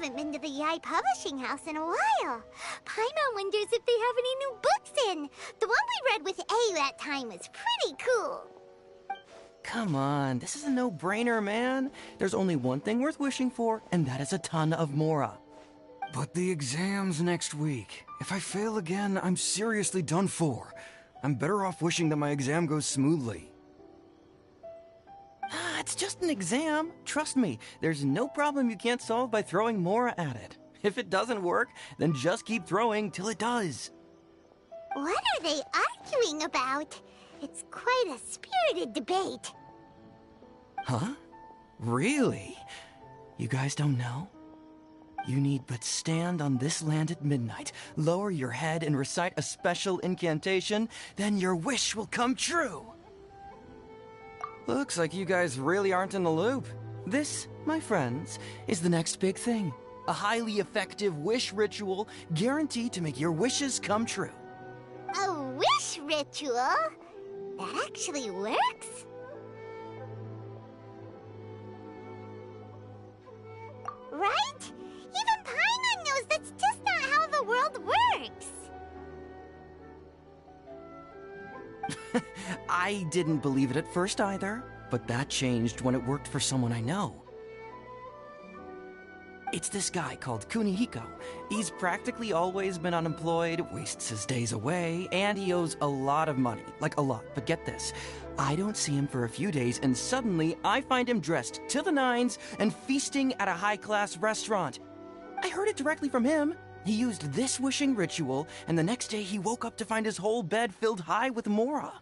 haven't been to the Yai Publishing House in a while. Paimon wonders if they have any new books in. The one we read with A that time was pretty cool. Come on, this is a no-brainer, man. There's only one thing worth wishing for, and that is a ton of Mora. But the exam's next week. If I fail again, I'm seriously done for. I'm better off wishing that my exam goes smoothly. It's just an exam. Trust me, there's no problem you can't solve by throwing Mora at it. If it doesn't work, then just keep throwing till it does. What are they arguing about? It's quite a spirited debate. Huh? Really? You guys don't know? You need but stand on this land at midnight, lower your head and recite a special incantation, then your wish will come true. Looks like you guys really aren't in the loop. This, my friends, is the next big thing. A highly effective wish ritual guaranteed to make your wishes come true. A wish ritual? That actually works? Right? Even Paimon knows that's just not how the world works. I didn't believe it at first either, but that changed when it worked for someone I know. It's this guy called Kunihiko. He's practically always been unemployed, wastes his days away, and he owes a lot of money. Like a lot, but get this. I don't see him for a few days, and suddenly I find him dressed to the nines and feasting at a high-class restaurant. I heard it directly from him. He used this wishing ritual, and the next day he woke up to find his whole bed filled high with Mora.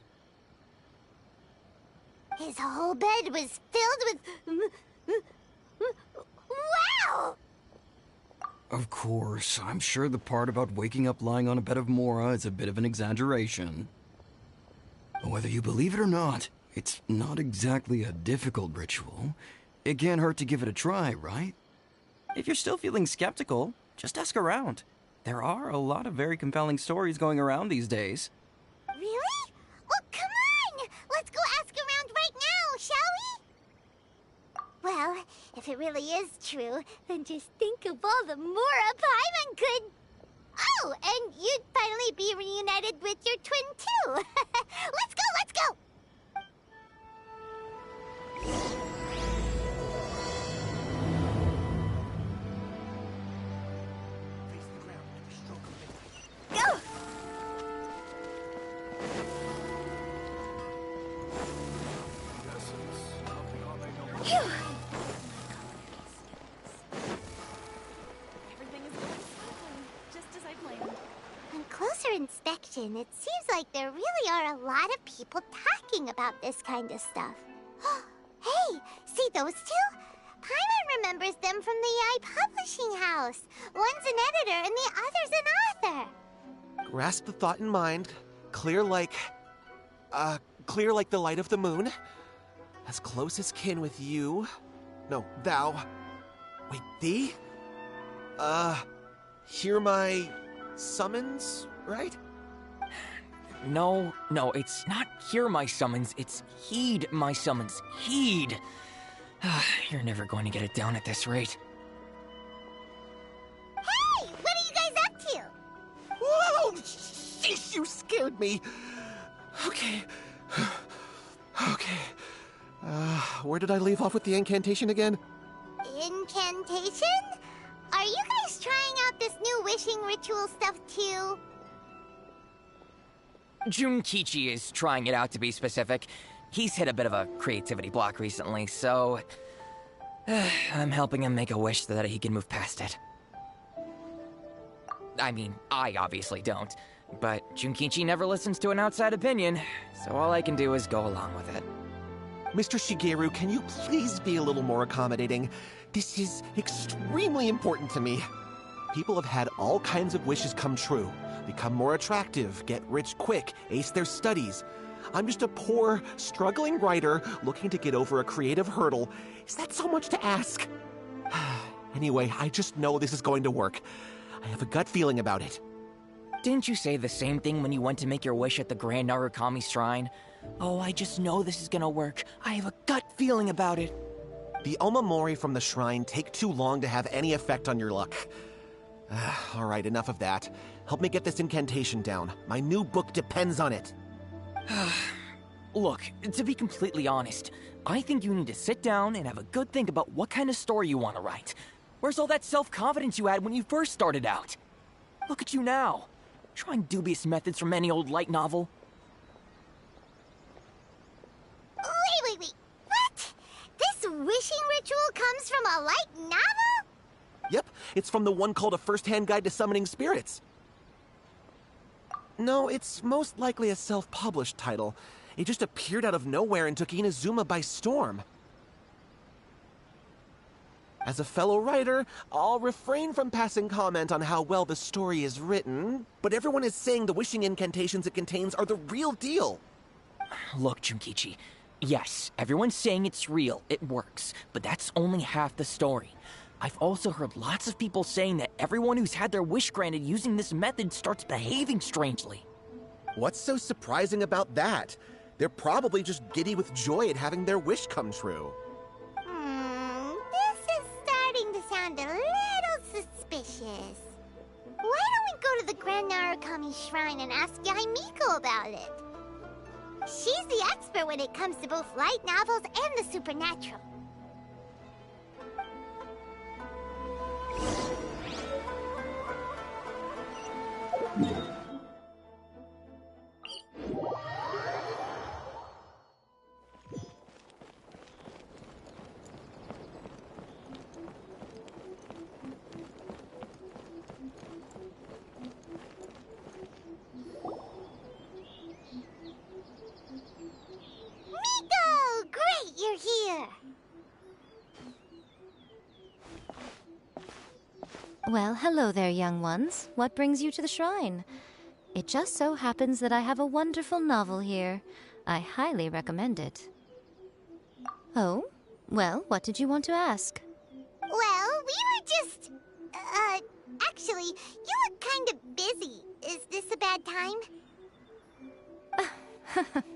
His whole bed was filled with... Wow! Of course, I'm sure the part about waking up lying on a bed of Mora is a bit of an exaggeration. Whether you believe it or not, it's not exactly a difficult ritual. It can't hurt to give it a try, right? If you're still feeling skeptical, just ask around. There are a lot of very compelling stories going around these days. Really? Well, come on! Let's go ask around right now, shall we? Well, if it really is true, then just think of all the Mora Paimon could... Oh, and you'd finally be reunited with your twin, too. Let's go, let's go! Go! Phew! On closer inspection, it seems like there really are a lot of people talking about this kind of stuff. Hey, see those two? Paimon remembers them from the Yai Publishing House. One's an editor and the other's an author. Grasp the thought in mind. Clear like the light of the moon. As close as kin with you. No, thou. Wait, thee? Hear my summons, right? No, it's not hear my summons, it's heed my summons. Heed! You're never going to get it down at this rate. Hey, what are you guys up to? Whoa! Sheesh, you scared me. Okay. Okay. Where did I leave off with the incantation again? Incantation? Are you guys trying out this new wishing ritual stuff too? Junkichi is trying it out, to be specific. He's hit a bit of a creativity block recently, so... I'm helping him make a wish so that he can move past it. I mean, I obviously don't, but Junkichi never listens to an outside opinion, so all I can do is go along with it. Mr. Shigeru, can you please be a little more accommodating? This is extremely important to me. People have had all kinds of wishes come true. Become more attractive, get rich quick, ace their studies. I'm just a poor, struggling writer looking to get over a creative hurdle. Is that so much to ask? Anyway, I just know this is going to work. I have a gut feeling about it. Didn't you say the same thing when you went to make your wish at the Grand Narukami Shrine? Oh, I just know this is gonna work. I have a gut feeling about it. The Omamori from the shrine take too long to have any effect on your luck. Alright, enough of that. Help me get this incantation down. My new book depends on it. Look, to be completely honest, I think you need to sit down and have a good think about what kind of story you want to write. Where's all that self-confidence you had when you first started out? Look at you now, trying dubious methods from any old light novel. Wait. What? This wishing ritual comes from a light novel? Yep, it's from the one called A First-Hand Guide to Summoning Spirits. No, it's most likely a self-published title. It just appeared out of nowhere and took Inazuma by storm. As a fellow writer, I'll refrain from passing comment on how well the story is written, but everyone is saying the wishing incantations it contains are the real deal. Look, Junkichi, yes, everyone's saying it's real, it works, but that's only half the story. I've also heard lots of people saying that everyone who's had their wish granted using this method starts behaving strangely. What's so surprising about that? They're probably just giddy with joy at having their wish come true. This is starting to sound a little suspicious. Why don't we go to the Grand Narukami Shrine and ask Yai Miko about it? She's the expert when it comes to both light novels and the supernatural. Miko! Great, you're here! Well, hello there, young ones. What brings you to the shrine? It just so happens that I have a wonderful novel here. I highly recommend it. Oh? Well, what did you want to ask? Well, we were just... actually, you look kind of busy. Is this a bad time?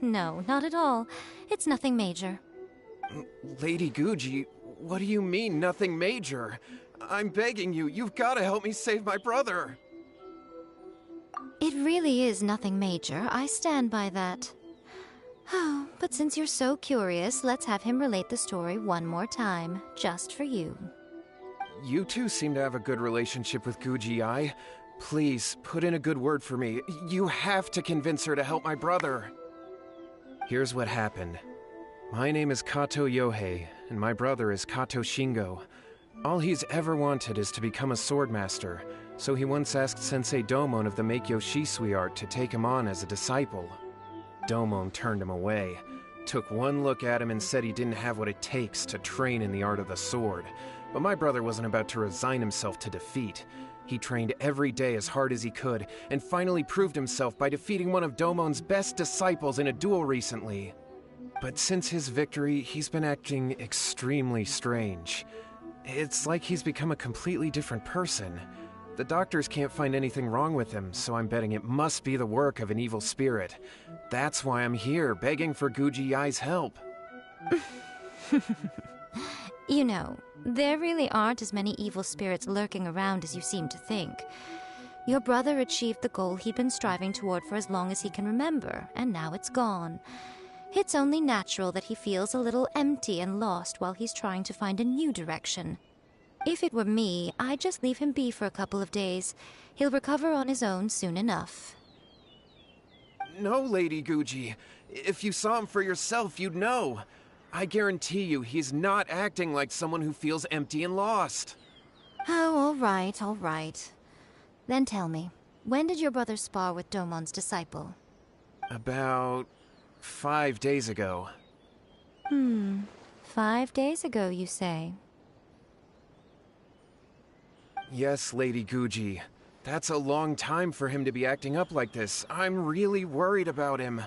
No, not at all. It's nothing major. Lady Guji, what do you mean, nothing major? I'm begging you, you've got to help me save my brother. It really is nothing major. I stand by that. Oh, but since you're so curious, let's have him relate the story one more time, just for you. You two seem to have a good relationship with Guji-ai. Please, put in a good word for me. You have to convince her to help my brother. Here's what happened. My name is Kato Yohei, and my brother is Kato Shingo. All he's ever wanted is to become a swordmaster, so he once asked Sensei Domon of the Meikyo Shisui art to take him on as a disciple. Domon turned him away, took one look at him and said he didn't have what it takes to train in the art of the sword. But my brother wasn't about to resign himself to defeat. He trained every day as hard as he could, and finally proved himself by defeating one of Domon's best disciples in a duel recently. But since his victory, he's been acting extremely strange. It's like he's become a completely different person. The doctors can't find anything wrong with him, so I'm betting it must be the work of an evil spirit. That's why I'm here, begging for Guji-ai's help. You know, there really aren't as many evil spirits lurking around as you seem to think. Your brother achieved the goal he'd been striving toward for as long as he can remember, and now it's gone. It's only natural that he feels a little empty and lost while he's trying to find a new direction. If it were me, I'd just leave him be for a couple of days. He'll recover on his own soon enough. No, Lady Guji. If you saw him for yourself, you'd know. I guarantee you he's not acting like someone who feels empty and lost. Oh, all right. Then tell me, when did your brother spar with Domon's disciple? About 5 days ago. 5 days ago, you say? Yes, Lady Guji. That's a long time for him to be acting up like this. I'm really worried about him.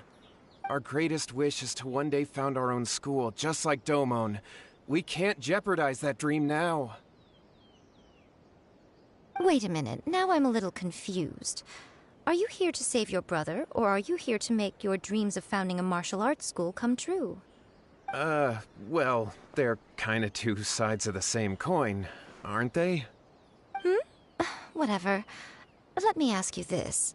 Our greatest wish is to one day found our own school, just like Domon. We can't jeopardize that dream now. Wait a minute, now I'm a little confused. Are you here to save your brother, or are you here to make your dreams of founding a martial arts school come true? Well, they're kinda two sides of the same coin, aren't they? Whatever. Let me ask you this.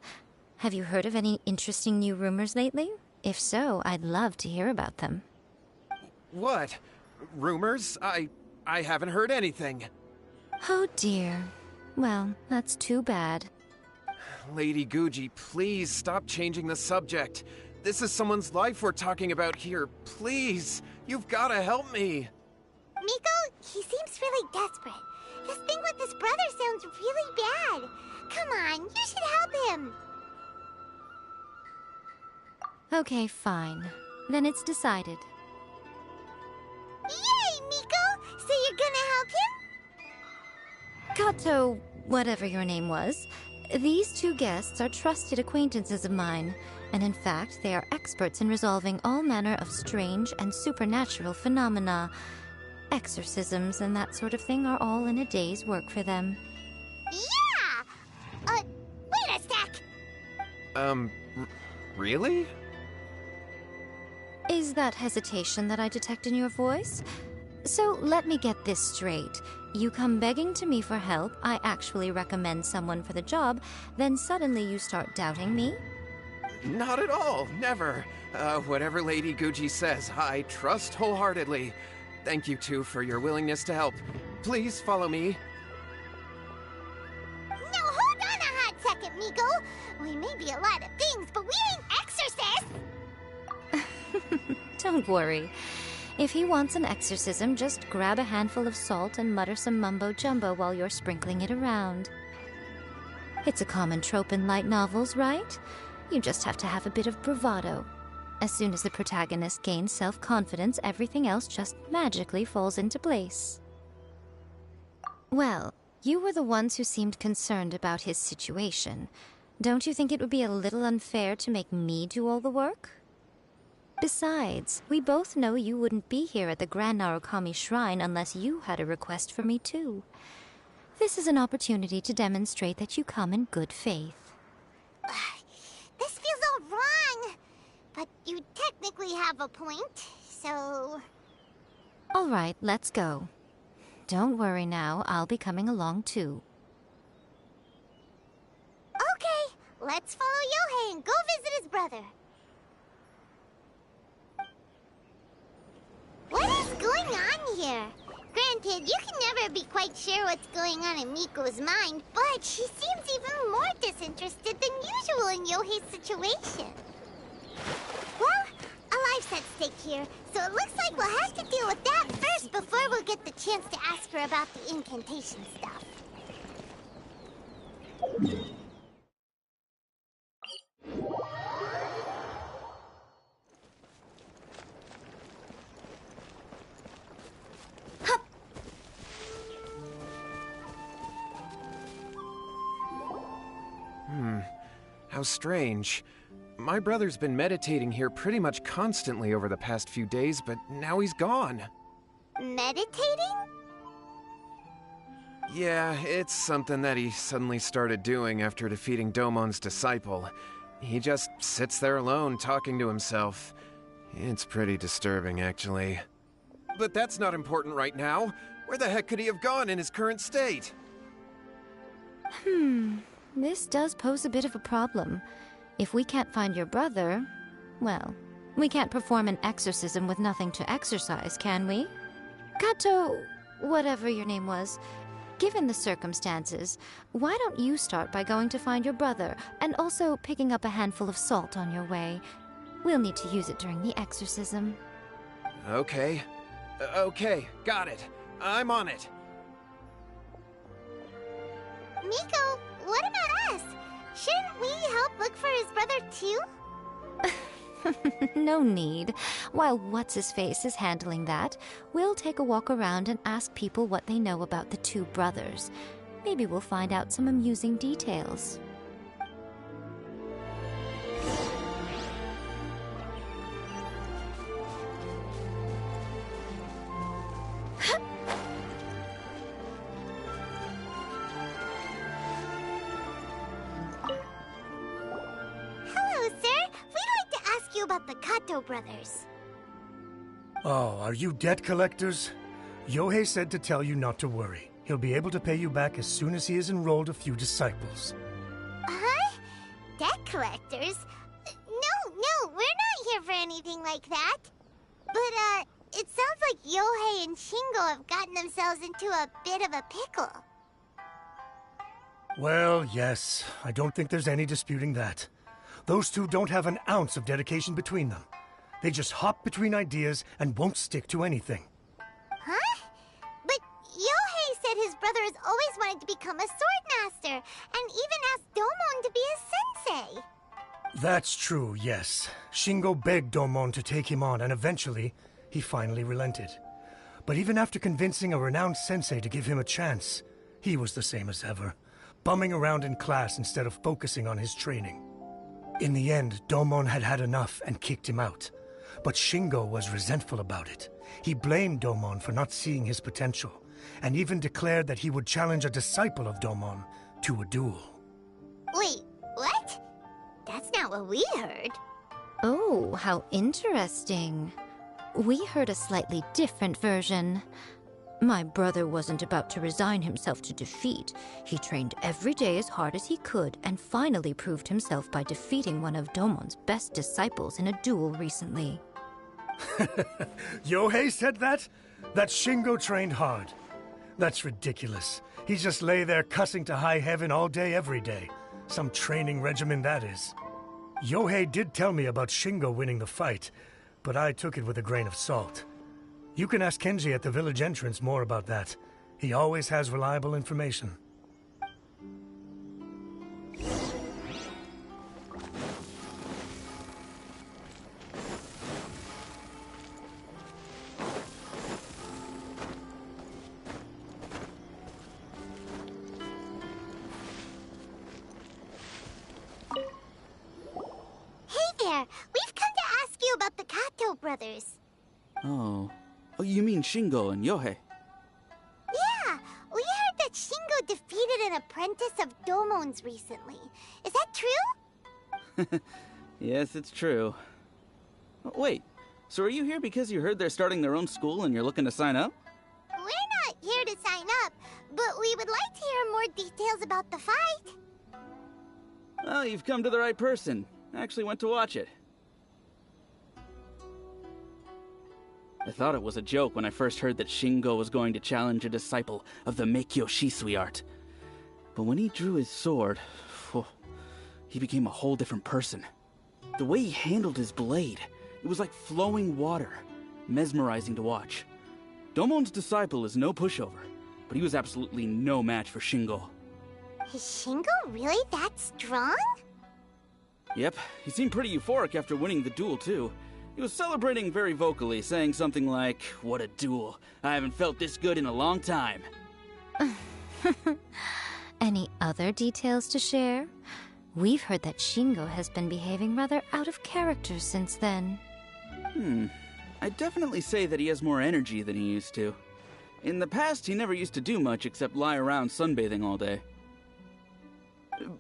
Have you heard of any interesting new rumors lately? If so, I'd love to hear about them. What? Rumors? I haven't heard anything. Oh dear. Well, that's too bad. Lady Guji, please stop changing the subject. This is someone's life we're talking about here. Please, you've gotta help me. Miko, he seems really desperate. This thing with his brother sounds really bad. Come on, you should help him. Okay, fine. Then it's decided. Yay, Miko! So you're gonna help him? Kato, whatever your name was, these two guests are trusted acquaintances of mine, and in fact, they are experts in resolving all manner of strange and supernatural phenomena. Exorcisms and that sort of thing are all in a day's work for them. Yeah! Wait a sec! Really? Is that hesitation that I detect in your voice? So let me get this straight. You come begging to me for help, I actually recommend someone for the job, then suddenly you start doubting me? Not at all, never. Whatever Lady Guji says, I trust wholeheartedly. Thank you two for your willingness to help. Please follow me. No, hold on a hot second, Miko. We may be a lot of things, but we ain't exorcists! Don't worry. If he wants an exorcism, just grab a handful of salt and mutter some mumbo-jumbo while you're sprinkling it around. It's a common trope in light novels, right? You just have to have a bit of bravado. As soon as the protagonist gains self-confidence, everything else just magically falls into place. Well, you were the ones who seemed concerned about his situation. Don't you think it would be a little unfair to make me do all the work? Besides, we both know you wouldn't be here at the Grand Narukami Shrine unless you had a request for me too. This is an opportunity to demonstrate that you come in good faith. This feels all wrong. But you technically have a point, so... All right, let's go. Don't worry now, I'll be coming along too. Okay, let's follow Yohei and go visit his brother. What is going on here? Granted, you can never be quite sure what's going on in Miko's mind, but she seems even more disinterested than usual in Yohei's situation. Well, a life's at stake here, so it looks like we'll have to deal with that first before we'll get the chance to ask her about the incantation stuff. How strange. My brother's been meditating here pretty much constantly over the past few days, but now he's gone. Meditating? Yeah, it's something that he suddenly started doing after defeating Domon's disciple. He just sits there alone, talking to himself. It's pretty disturbing, actually. But that's not important right now. Where the heck could he have gone in his current state? This does pose a bit of a problem. If we can't find your brother, well, we can't perform an exorcism with nothing to exorcise, can we? Kato, whatever your name was, given the circumstances, why don't you start by going to find your brother, and also picking up a handful of salt on your way? We'll need to use it during the exorcism. Okay. Okay, got it. I'm on it. Miko, what about us? Shouldn't we help look for his brother too? No need. While What's-His-Face is handling that, we'll take a walk around and ask people what they know about the two brothers. Maybe we'll find out some amusing details. Hello, sir. We'd like to ask you about the Kato brothers. Oh, are you debt collectors? Yohei said to tell you not to worry. He'll be able to pay you back as soon as he has enrolled a few disciples. Huh? Debt collectors? No, we're not here for anything like that. But, it sounds like Yohei and Shingo have gotten themselves into a bit of a pickle. Well, yes. I don't think there's any disputing that. Those two don't have an ounce of dedication between them. They just hop between ideas and won't stick to anything. Huh? But Yohei said his brother has always wanted to become a swordmaster, and even asked Domon to be his sensei. That's true, yes. Shingo begged Domon to take him on, and eventually, he finally relented. But even after convincing a renowned sensei to give him a chance, he was the same as ever, bumming around in class instead of focusing on his training. In the end, Domon had had enough and kicked him out. But Shingo was resentful about it. He blamed Domon for not seeing his potential, and even declared that he would challenge a disciple of Domon to a duel. Wait, what? That's not what we heard. Oh, how interesting. We heard a slightly different version. My brother wasn't about to resign himself to defeat. He trained every day as hard as he could and finally proved himself by defeating one of Domon's best disciples in a duel recently. Yohei said that? That Shingo trained hard. That's ridiculous. He just lay there cussing to high heaven all day every day. Some training regimen that is. Yohei did tell me about Shingo winning the fight, but I took it with a grain of salt. You can ask Kenji at the village entrance more about that. He always has reliable information. Hey there, we've come to ask you about the Kato brothers. Oh, you mean Shingo and Yohei? Yeah, we heard that Shingo defeated an apprentice of Domon's recently. Is that true? Yes, it's true. Wait, so are you here because you heard they're starting their own school and you're looking to sign up? We're not here to sign up, but we would like to hear more details about the fight. Well, you've come to the right person. I actually went to watch it. I thought it was a joke when I first heard that Shingo was going to challenge a disciple of the Meikyo Shisui art. But when he drew his sword, he became a whole different person. The way he handled his blade, it was like flowing water, mesmerizing to watch. Domon's disciple is no pushover, but he was absolutely no match for Shingo. Is Shingo really that strong? Yep, he seemed pretty euphoric after winning the duel too. He was celebrating very vocally, saying something like, "What a duel. I haven't felt this good in a long time." Any other details to share? We've heard that Shingo has been behaving rather out of character since then. I'd definitely say that he has more energy than he used to. In the past, he never used to do much except lie around sunbathing all day.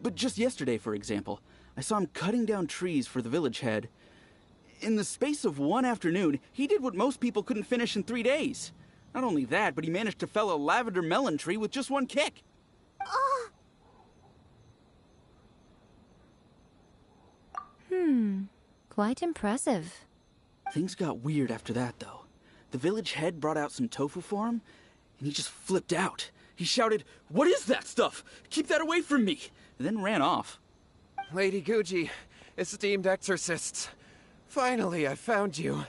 But just yesterday, for example, I saw him cutting down trees for the village head. In the space of one afternoon, he did what most people couldn't finish in 3 days. Not only that, but he managed to fell a lavender melon tree with just one kick. Oh. Quite impressive. Things got weird after that, though. The village head brought out some tofu for him, and he just flipped out. He shouted, "What is that stuff? Keep that away from me!" and then ran off. Lady Guji, esteemed exorcists. Finally, I found you.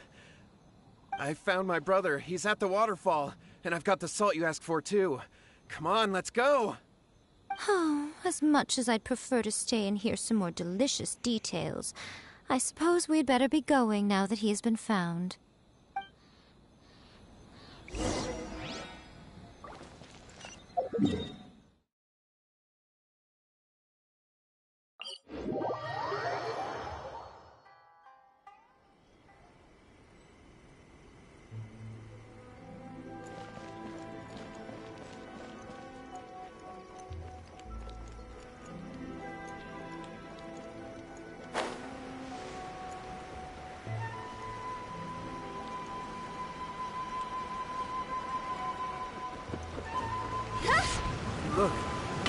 I found my brother. He's at the waterfall, and I've got the salt you asked for, too. Come on, let's go! Oh, as much as I'd prefer to stay and hear some more delicious details, I suppose we'd better be going now that he has been found.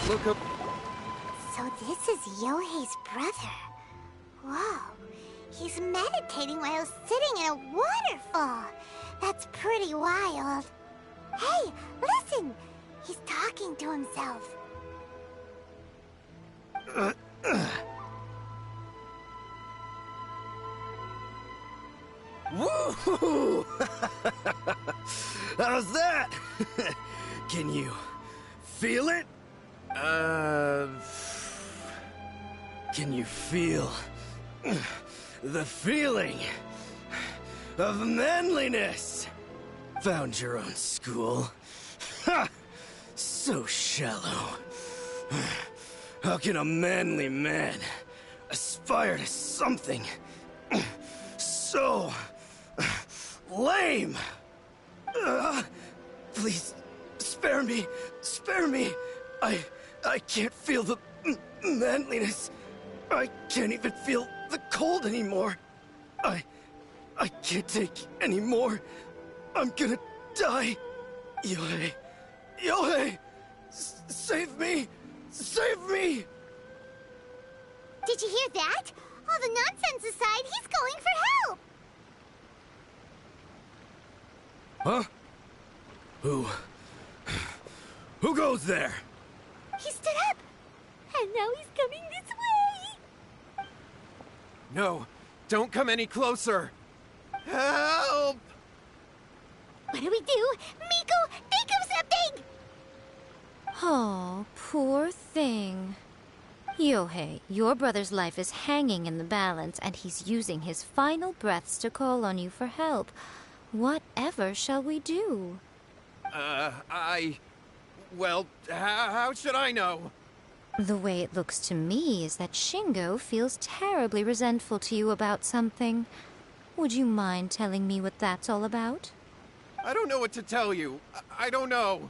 Look up. So this is Yohei's brother. Whoa. He's meditating while sitting in a waterfall. That's pretty wild. Hey, listen! He's talking to himself. Woo! How's that? Can you feel it? Can you feel the feeling of manliness? Found your own school. Ha! So shallow. How can a manly man aspire to something so lame? Please, spare me. Spare me. I can't feel the manliness. I can't even feel the cold anymore. I can't take any more. I'm gonna die. Yohei. Yohei! Save me! Save me! Did you hear that? All the nonsense aside, he's going for help! Huh? Who goes there? He stood up! And now he's coming this way! No, don't come any closer. Help! What do we do? Miko, think of something! Oh, poor thing. Yohei, your brother's life is hanging in the balance, and he's using his final breaths to call on you for help. Whatever shall we do? Well, how should I know? The way it looks to me is that Shingo feels terribly resentful to you about something. Would you mind telling me what that's all about? I don't know what to tell you. I don't know.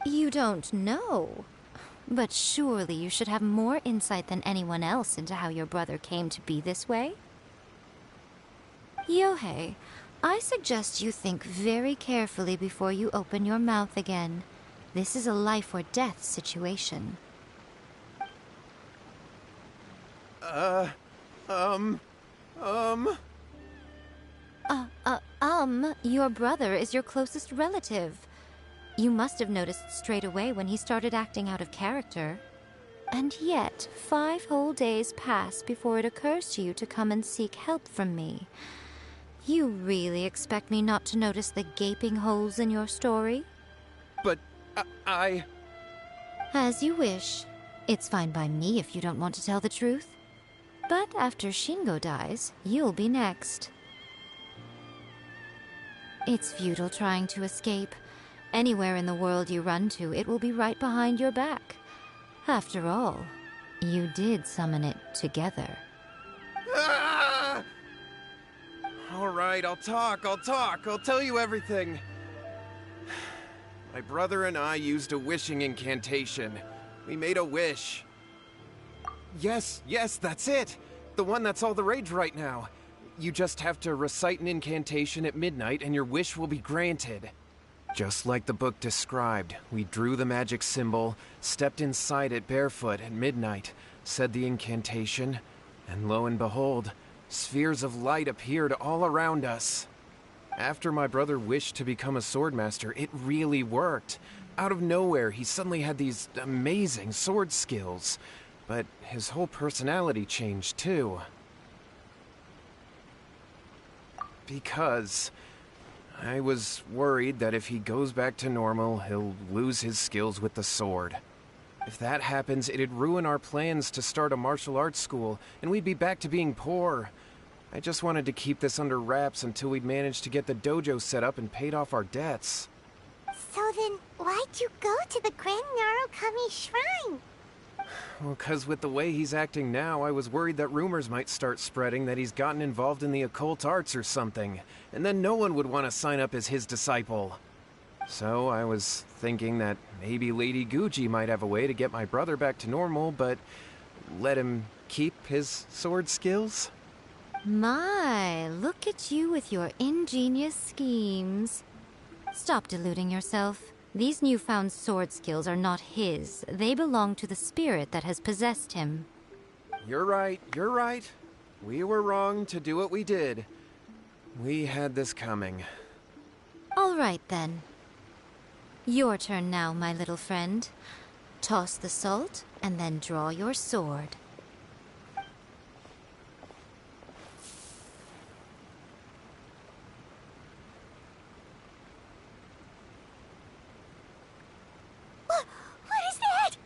You don't know? But surely you should have more insight than anyone else into how your brother came to be this way? Yohei, I suggest you think very carefully before you open your mouth again. This is a life or death situation. Your brother is your closest relative. You must have noticed straight away when he started acting out of character. And yet, 5 whole days pass before it occurs to you to come and seek help from me. You really expect me not to notice the gaping holes in your story? But I... As you wish. It's fine by me if you don't want to tell the truth. But after Shingo dies, you'll be next. It's futile trying to escape. Anywhere in the world you run to, it will be right behind your back. After all, you did summon it together. Ah! All right, I'll talk. I'll tell you everything. My brother and I used a wishing incantation. We made a wish. Yes, that's it. The one that's all the rage right now. You just have to recite an incantation at midnight and your wish will be granted. Just like the book described, we drew the magic symbol, stepped inside it barefoot at midnight, said the incantation, and lo and behold, spheres of light appeared all around us. After my brother wished to become a swordmaster, it really worked. Out of nowhere, he suddenly had these amazing sword skills. But his whole personality changed too. Because I was worried that if he goes back to normal, he'll lose his skills with the sword. If that happens, it'd ruin our plans to start a martial arts school, and we'd be back to being poor. I just wanted to keep this under wraps until we'd managed to get the dojo set up and paid off our debts. So then, why'd you go to the Grand Narukami Shrine? Well, 'cause with the way he's acting now, I was worried that rumors might start spreading that he's gotten involved in the occult arts or something, and then no one would want to sign up as his disciple. So I was thinking that maybe Lady Guji might have a way to get my brother back to normal, but let him keep his sword skills? My, look at you with your ingenious schemes. Stop deluding yourself. These newfound sword skills are not his. They belong to the spirit that has possessed him. You're right, you're right. We were wrong to do what we did. We had this coming. All right, then. Your turn now, my little friend. Toss the salt, and then draw your sword. What is that?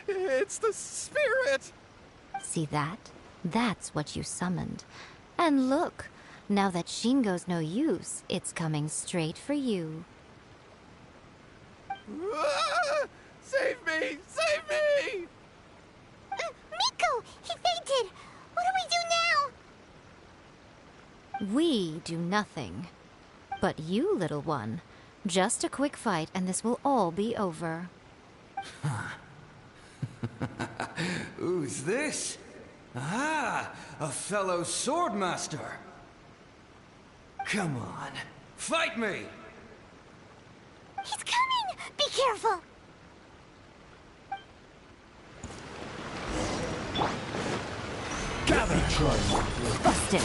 It's the spirit! See that? That's what you summoned. And look, now that Shingo's no use, it's coming straight for you. Save me! Save me! Miko! He fainted! What do we do now? We do nothing. But you, little one, just a quick fight and this will all be over. Who's this? Ah, a fellow swordmaster. Come on, fight me! He's coming! Be careful! Busted.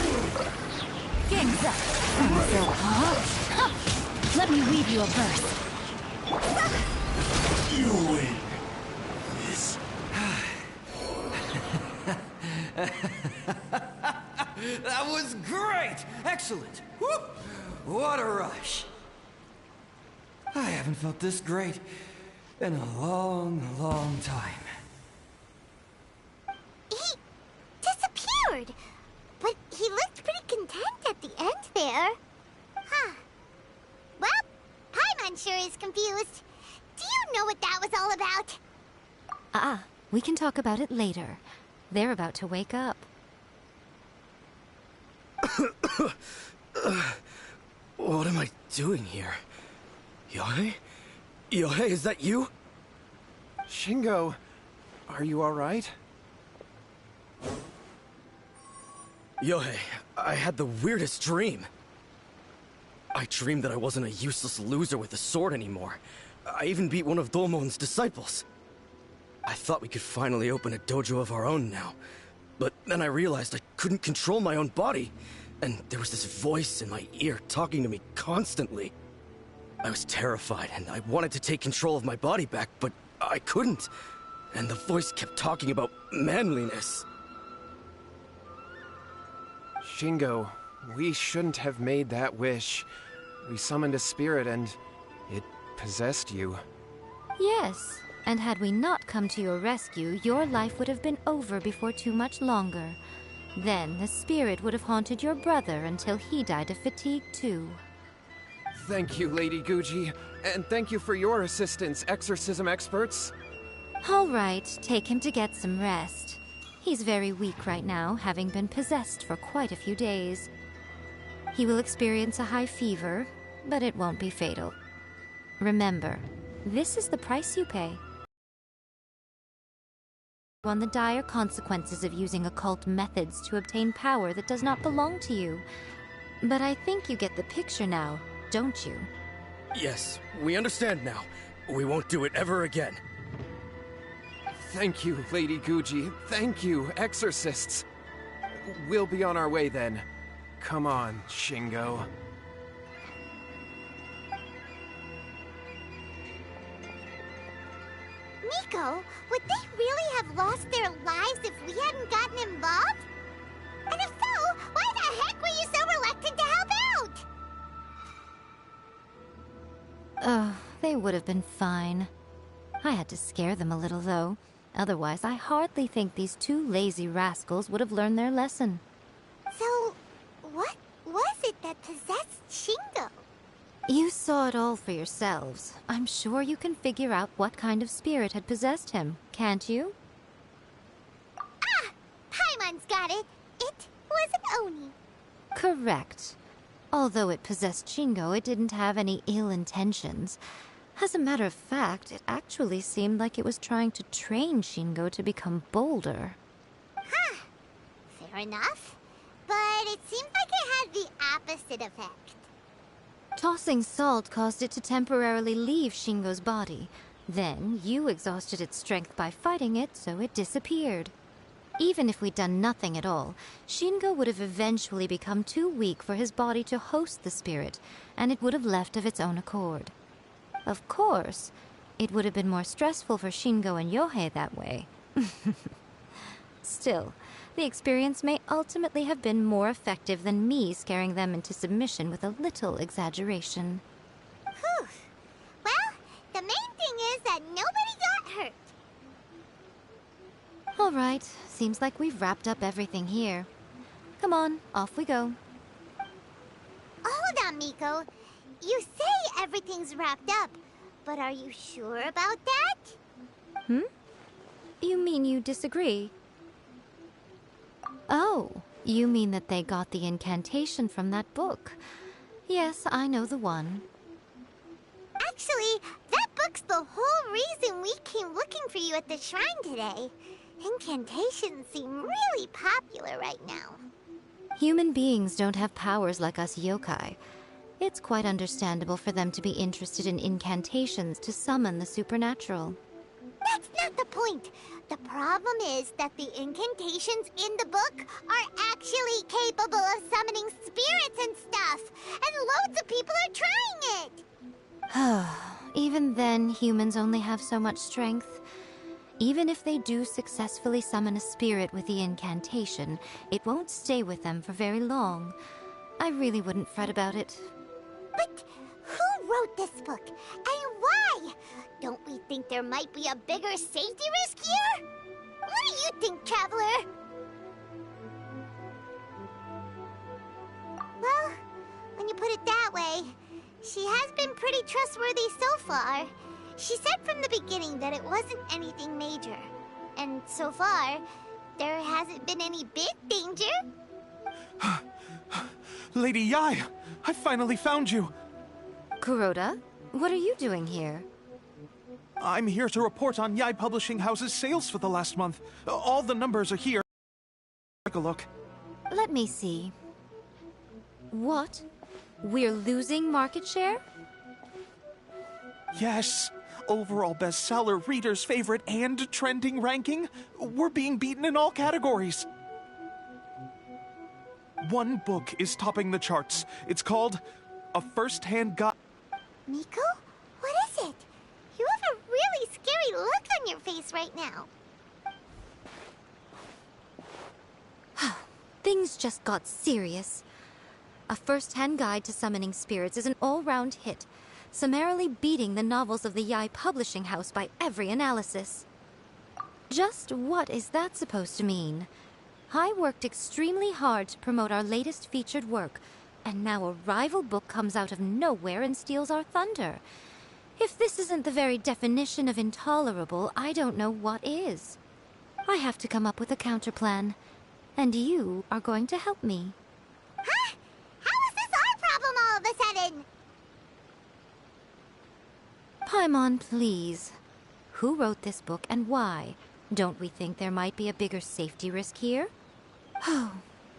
Game's up. So, huh? Let me weave you a verse. You win. This. That was great! Excellent! Whoop! What a rush! I haven't felt this great in a long, long time. He disappeared! But he looked pretty content at the end there. Huh. Well, Paimon sure is confused. Do you know what that was all about? We can talk about it later. They're about to wake up. What am I doing here? Yohei? Yohei, is that you? Shingo, are you alright? Yohei, I had the weirdest dream. I dreamed that I wasn't a useless loser with a sword anymore. I even beat one of Domon's disciples. I thought we could finally open a dojo of our own now. But then I realized I couldn't control my own body. And there was this voice in my ear talking to me constantly. I was terrified and I wanted to take control of my body back, but I couldn't. And the voice kept talking about manliness. Shingo, we shouldn't have made that wish. We summoned a spirit and it possessed you. Yes, and had we not come to your rescue, your life would have been over before too much longer. Then the spirit would have haunted your brother until he died of fatigue too. Thank you, Lady Guji, and thank you for your assistance, exorcism experts. All right, take him to get some rest. He's very weak right now, having been possessed for quite a few days. He will experience a high fever, but it won't be fatal. Remember, this is the price you pay. On the dire consequences of using occult methods to obtain power that does not belong to you. But I think you get the picture now, don't you? Yes, we understand now. We won't do it ever again. Thank you, Lady Guji. Thank you, exorcists. We'll be on our way then. Come on, Shingo. Miko, would they really have lost their lives if we hadn't gotten involved? And if so, why the heck were you so reluctant to help out? Oh, they would have been fine. I had to scare them a little, though. Otherwise, I hardly think these two lazy rascals would have learned their lesson. So, what was it that possessed Shingo? You saw it all for yourselves. I'm sure you can figure out what kind of spirit had possessed him, can't you? Ah! Paimon's got it. It was an Oni. Correct. Although it possessed Shingo, it didn't have any ill intentions. As a matter of fact, it actually seemed like it was trying to train Shingo to become bolder. Huh. Fair enough. But it seemed like it had the opposite effect. Tossing salt caused it to temporarily leave Shingo's body. Then, you exhausted its strength by fighting it, so it disappeared. Even if we'd done nothing at all, Shingo would have eventually become too weak for his body to host the spirit, and it would have left of its own accord. Of course, it would have been more stressful for Shingo and Yohei that way. Still, the experience may ultimately have been more effective than me scaring them into submission with a little exaggeration. Whew. Well, the main thing is that nobody got hurt. All right, seems like we've wrapped up everything here. Come on, off we go. Hold on, Miko. You say everything's wrapped up, but are you sure about that? You mean you disagree? Oh, you mean that they got the incantation from that book. Yes, I know the one. Actually, that book's the whole reason we came looking for you at the shrine today. Incantations seem really popular right now. Human beings don't have powers like us yokai. It's quite understandable for them to be interested in incantations to summon the supernatural. That's not the point. The problem is that the incantations in the book are actually capable of summoning spirits and stuff, and loads of people are trying it. Even then, humans only have so much strength. Even if they do successfully summon a spirit with the incantation, it won't stay with them for very long. I really wouldn't fret about it. But who wrote this book, and why? Don't we think there might be a bigger safety risk here? What do you think, Traveler? Well, when you put it that way, she has been pretty trustworthy so far. She said from the beginning that it wasn't anything major. And so far, there hasn't been any big danger. Lady Yai, I finally found you. Kuroda, what are you doing here? I'm here to report on Yai Publishing House's sales for the last month. All the numbers are here. Take a look. Let me see. What? We're losing market share? Yes. Overall bestseller, readers' favorite, and trending ranking. We're being beaten in all categories. One book is topping the charts. It's called A First-Hand Guide. Miko? What is it? You have a really scary look on your face right now. Things just got serious. A first-hand guide to summoning spirits is an all-round hit, summarily beating the novels of the Yai Publishing House by every analysis. Just what is that supposed to mean? I worked extremely hard to promote our latest featured work, and now a rival book comes out of nowhere and steals our thunder. If this isn't the very definition of intolerable, I don't know what is. I have to come up with a counterplan, and you are going to help me. Huh? How is this our problem all of a sudden? Paimon, please. Who wrote this book and why? Don't we think there might be a bigger safety risk here? Oh,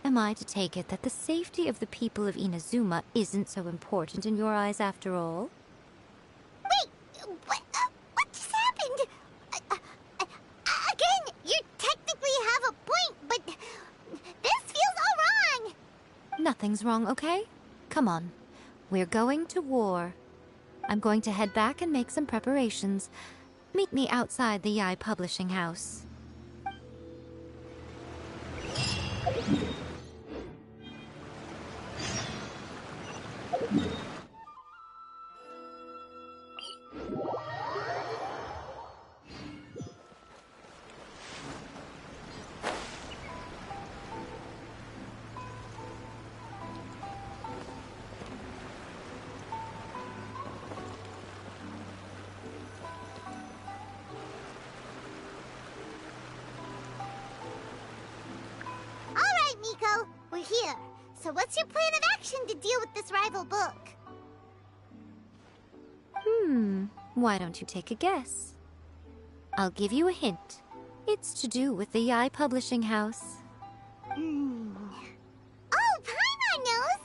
am I to take it that the safety of the people of Inazuma isn't so important in your eyes after all? Wait, what just happened? Again, you technically have a point, but this feels all wrong. Nothing's wrong, okay? Come on. We're going to war. I'm going to head back and make some preparations. Meet me outside the Yai Publishing House. Miko, we're here. So what's your plan of action to deal with this rival book? Why don't you take a guess? I'll give you a hint. It's to do with the Yai Publishing House. Oh, Paimon knows!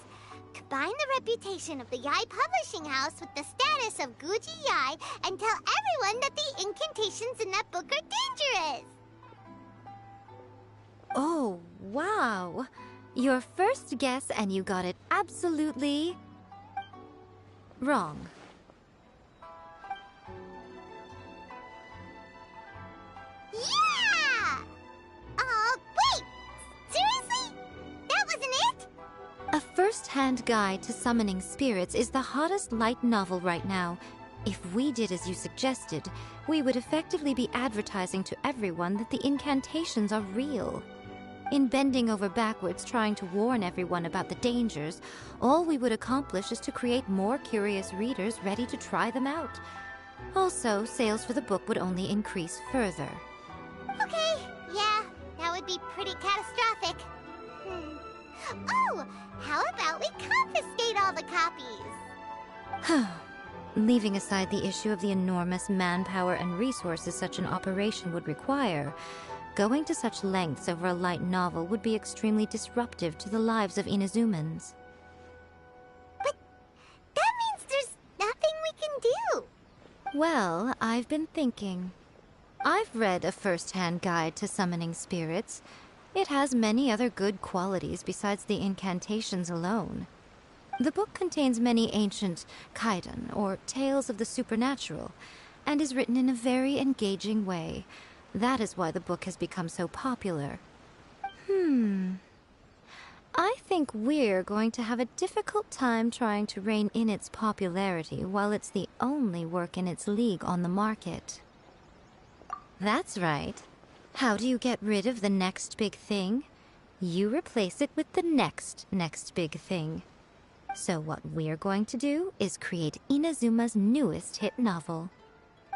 combine the reputation of the Yai Publishing House with the status of Guji Yai and tell everyone that the incantations in that book are dangerous. Oh, wow. Your first guess and you got it absolutely wrong. Yeah! Wait! Seriously? That wasn't it? A first-hand guide to summoning spirits is the hottest light novel right now. If we did as you suggested, we would effectively be advertising to everyone that the incantations are real. In bending over backwards trying to warn everyone about the dangers, all we would accomplish is to create more curious readers ready to try them out. Also, sales for the book would only increase further. Okay, yeah, that would be pretty catastrophic. Oh, how about we confiscate all the copies? Leaving aside the issue of the enormous manpower and resources such an operation would require, going to such lengths over a light novel would be extremely disruptive to the lives of Inazumans. But that means there's nothing we can do. Well, I've been thinking. I've read a first-hand guide to summoning spirits. It has many other good qualities besides the incantations alone. The book contains many ancient kaidan, or tales of the supernatural, and is written in a very engaging way. That is why the book has become so popular. I think we're going to have a difficult time trying to rein in its popularity while it's the only work in its league on the market. That's right. How do you get rid of the next big thing? You replace it with the next big thing. So what we're going to do is create Inazuma's newest hit novel.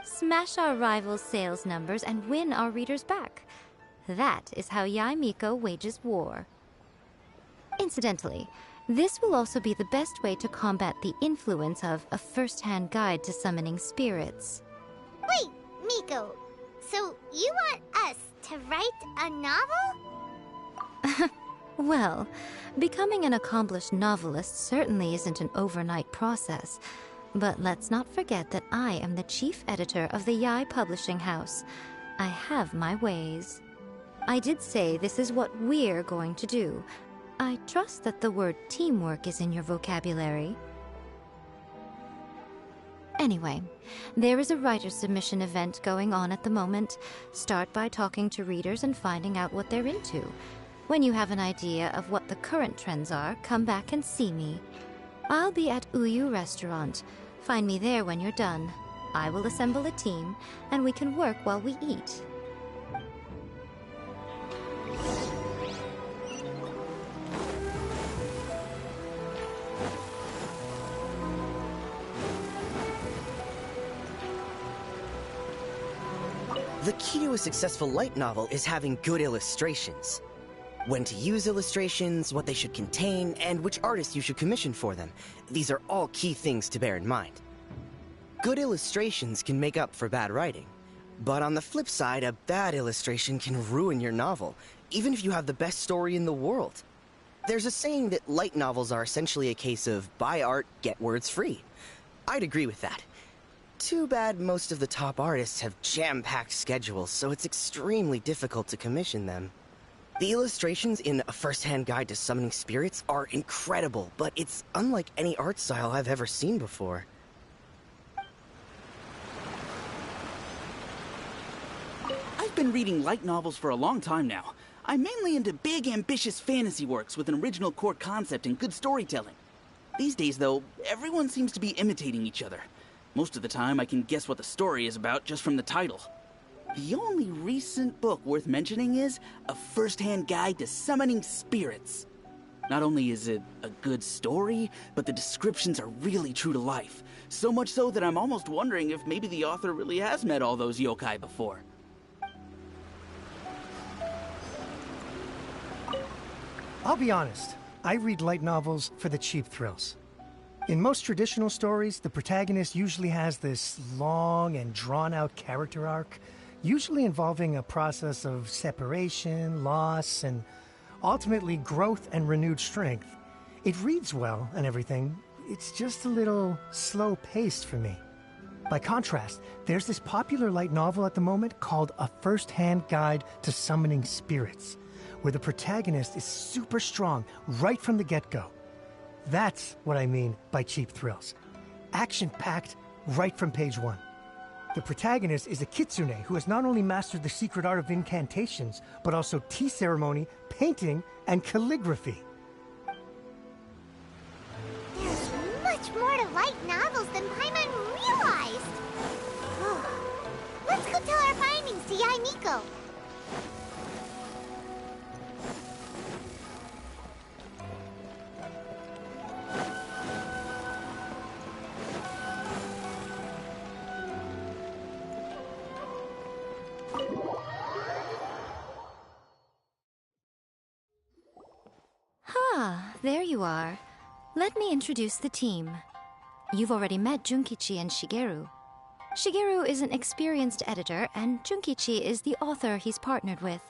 Smash our rivals' sales numbers and win our readers back. That is how Yai Miko wages war. Incidentally, this will also be the best way to combat the influence of a first-hand guide to summoning spirits. Wait, Miko, so you want us to write a novel? Well, becoming an accomplished novelist certainly isn't an overnight process. But let's not forget that I am the chief editor of the Yai Publishing House. I have my ways. I did say this is what we're going to do. I trust that the word teamwork is in your vocabulary. Anyway, there is a writer's submission event going on at the moment. Start by talking to readers and finding out what they're into. When you have an idea of what the current trends are, come back and see me. I'll be at Uyu Restaurant. Find me there when you're done. I will assemble a team, and we can work while we eat. The key to a successful light novel is having good illustrations. When to use illustrations, what they should contain, and which artists you should commission for them. These are all key things to bear in mind. Good illustrations can make up for bad writing. But on the flip side, a bad illustration can ruin your novel, even if you have the best story in the world. There's a saying that light novels are essentially a case of buy art, get words free. I'd agree with that. Too bad most of the top artists have jam-packed schedules, so it's extremely difficult to commission them. The illustrations in A First-Hand Guide to Summoning Spirits are incredible, but it's unlike any art style I've ever seen before. I've been reading light novels for a long time now. I'm mainly into big, ambitious fantasy works with an original core concept and good storytelling. These days, though, everyone seems to be imitating each other. Most of the time, I can guess what the story is about just from the title. The only recent book worth mentioning is A First-Hand Guide to Summoning Spirits. Not only is it a good story, but the descriptions are really true to life. So much so that I'm almost wondering if maybe the author really has met all those yokai before. I'll be honest, I read light novels for the cheap thrills. In most traditional stories, the protagonist usually has this long and drawn-out character arc, usually involving a process of separation, loss, and ultimately growth and renewed strength. It reads well and everything. It's just a little slow-paced for me. By contrast, there's this popular light novel at the moment called A First-Hand Guide to Summoning Spirits, where the protagonist is super strong right from the get-go. That's what I mean by cheap thrills. Action-packed right from page 1. The protagonist is a kitsune who has not only mastered the secret art of incantations, but also tea ceremony, painting, and calligraphy. There's much more to light novels than Paimon realized. Let's go tell our findings to Yae Miko. Ah, there you are. Let me introduce the team. You've already met Junkichi and Shigeru. Shigeru is an experienced editor, and Junkichi is the author he's partnered with.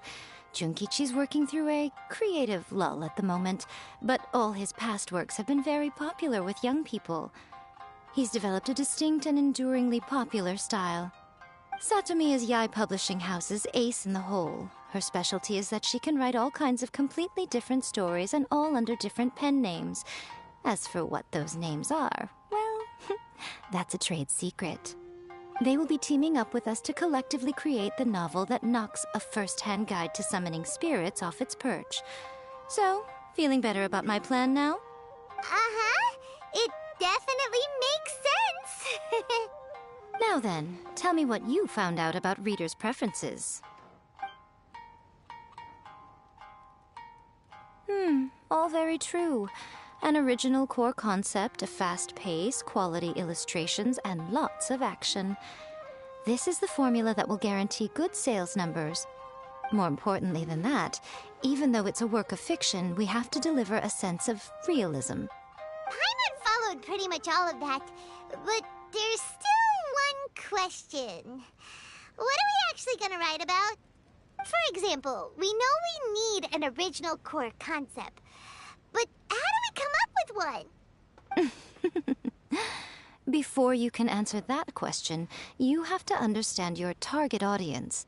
Junkichi's working through a creative lull at the moment, but all his past works have been very popular with young people. He's developed a distinct and enduringly popular style. Satomi is Yae Publishing House's ace in the hole. Her specialty is that she can write all kinds of completely different stories and all under different pen names. As for what those names are, well, that's a trade secret. They will be teaming up with us to collectively create the novel that knocks A First-Hand Guide to Summoning Spirits off its perch. So, feeling better about my plan now? Uh-huh. It definitely makes sense. Now then, tell me what you found out about readers' preferences. All very true. An original core concept, a fast pace, quality illustrations, and lots of action. This is the formula that will guarantee good sales numbers. More importantly than that, even though it's a work of fiction, we have to deliver a sense of realism. Paimon followed pretty much all of that, but there's still one question. What are we actually gonna write about? For example, we know we need an original core concept, but how do we come up with one? Before you can answer that question, you have to understand your target audience.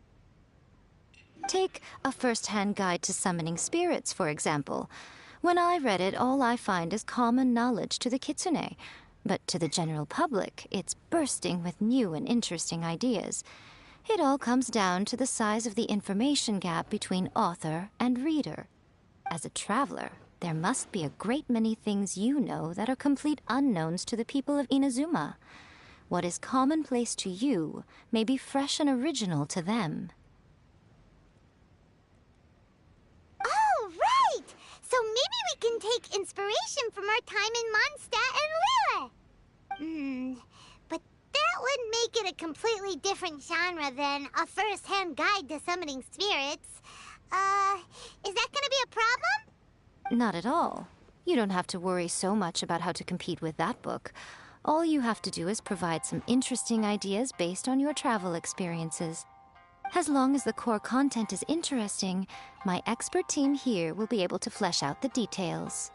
Take A First-Hand Guide to Summoning Spirits, for example. When I read it, all I find is common knowledge to the kitsune, but to the general public, it's bursting with new and interesting ideas. It all comes down to the size of the information gap between author and reader. As a traveler, there must be a great many things you know that are complete unknowns to the people of Inazuma. What is commonplace to you may be fresh and original to them. Oh, right! So maybe we can take inspiration from our time in Mondstadt and Liyue. But that would make it a completely different genre than A First-Hand Guide to Summoning Spirits. Is that gonna be a problem? Not at all. You don't have to worry so much about how to compete with that book. All you have to do is provide some interesting ideas based on your travel experiences. As long as the core content is interesting, my expert team here will be able to flesh out the details.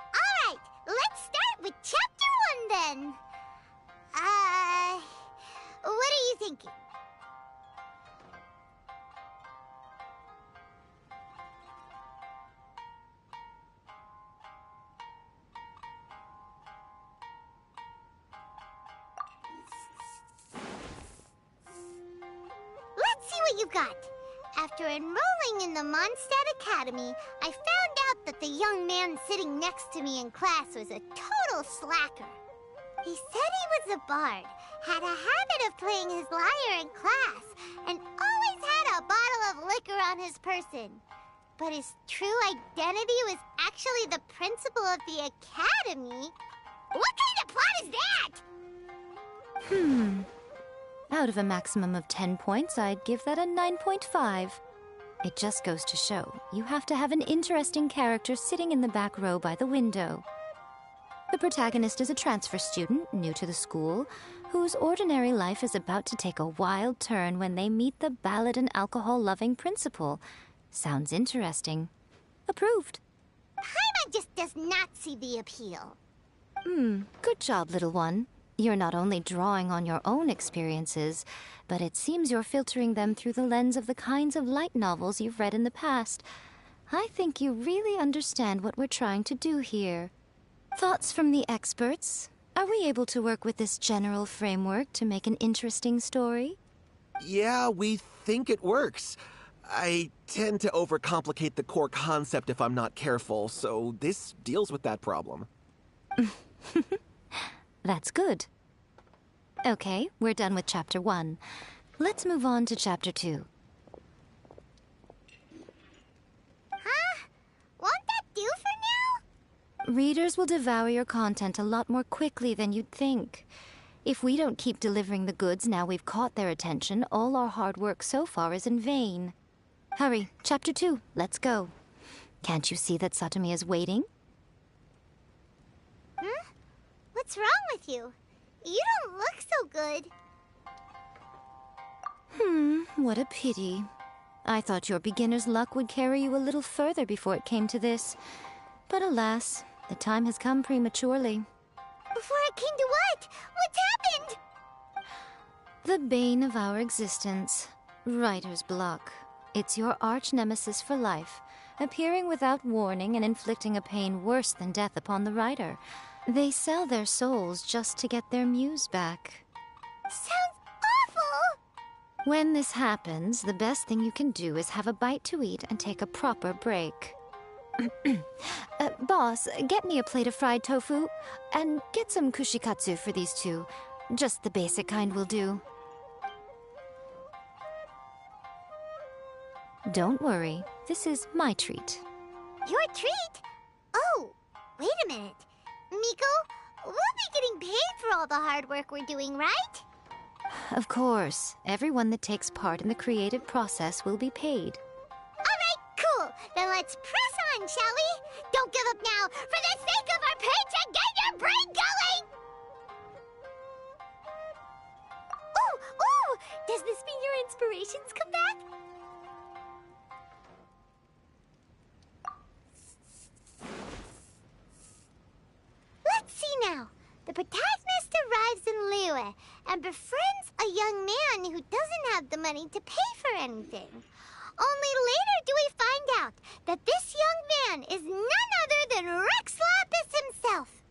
Alright, let's start with Chapter 1 then. What are you thinking? Let's see what you've got. After enrolling in the Mondstadt Academy, I found out that the young man sitting next to me in class was a total slacker. He said he was a bard, had a habit of playing his lyre in class, and always had a bottle of liquor on his person. But his true identity was actually the principal of the academy? What kind of plot is that? Out of a maximum of 10 points, I'd give that a 9.5. It just goes to show, you have to have an interesting character sitting in the back row by the window. The protagonist is a transfer student, new to the school, whose ordinary life is about to take a wild turn when they meet the ballad and alcohol-loving principal. Sounds interesting. Approved. Paimon just does not see the appeal. Good job, little one. You're not only drawing on your own experiences, but it seems you're filtering them through the lens of the kinds of light novels you've read in the past. I think you really understand what we're trying to do here. Thoughts from the experts? Are we able to work with this general framework to make an interesting story? Yeah, we think it works. I tend to overcomplicate the core concept if I'm not careful, so this deals with that problem. That's good. Okay, we're done with Chapter 1. Let's move on to Chapter 2. Huh? Won't that do for now? Readers will devour your content a lot more quickly than you'd think. If we don't keep delivering the goods now we've caught their attention, all our hard work so far is in vain. Hurry, Chapter 2, let's go. Can't you see that Satomi is waiting? Huh? What's wrong with you? You don't look so good. What a pity. I thought your beginner's luck would carry you a little further before it came to this. But alas, the time has come prematurely. Before it came to what? What's happened? The bane of our existence, writer's block. It's your arch-nemesis for life, appearing without warning and inflicting a pain worse than death upon the writer. They sell their souls just to get their muse back. Sounds awful! When this happens, the best thing you can do is have a bite to eat and take a proper break. Boss, get me a plate of fried tofu, and get some kushikatsu for these two. Just the basic kind will do. Don't worry, this is my treat. Your treat? Oh, wait a minute. Miko, we'll be getting paid for all the hard work we're doing, right? Of course, everyone that takes part in the creative process will be paid. Alright, cool. Then let's press on, shall we? Don't give up now. For the sake of our paycheck, get your brain going! Ooh! Does this mean your inspirations come back? Let's see now. The protagonist arrives in Liyue and befriends a young man who doesn't have the money to pay for anything. Only later do we find out that this young man is none other than Rex Lapis himself.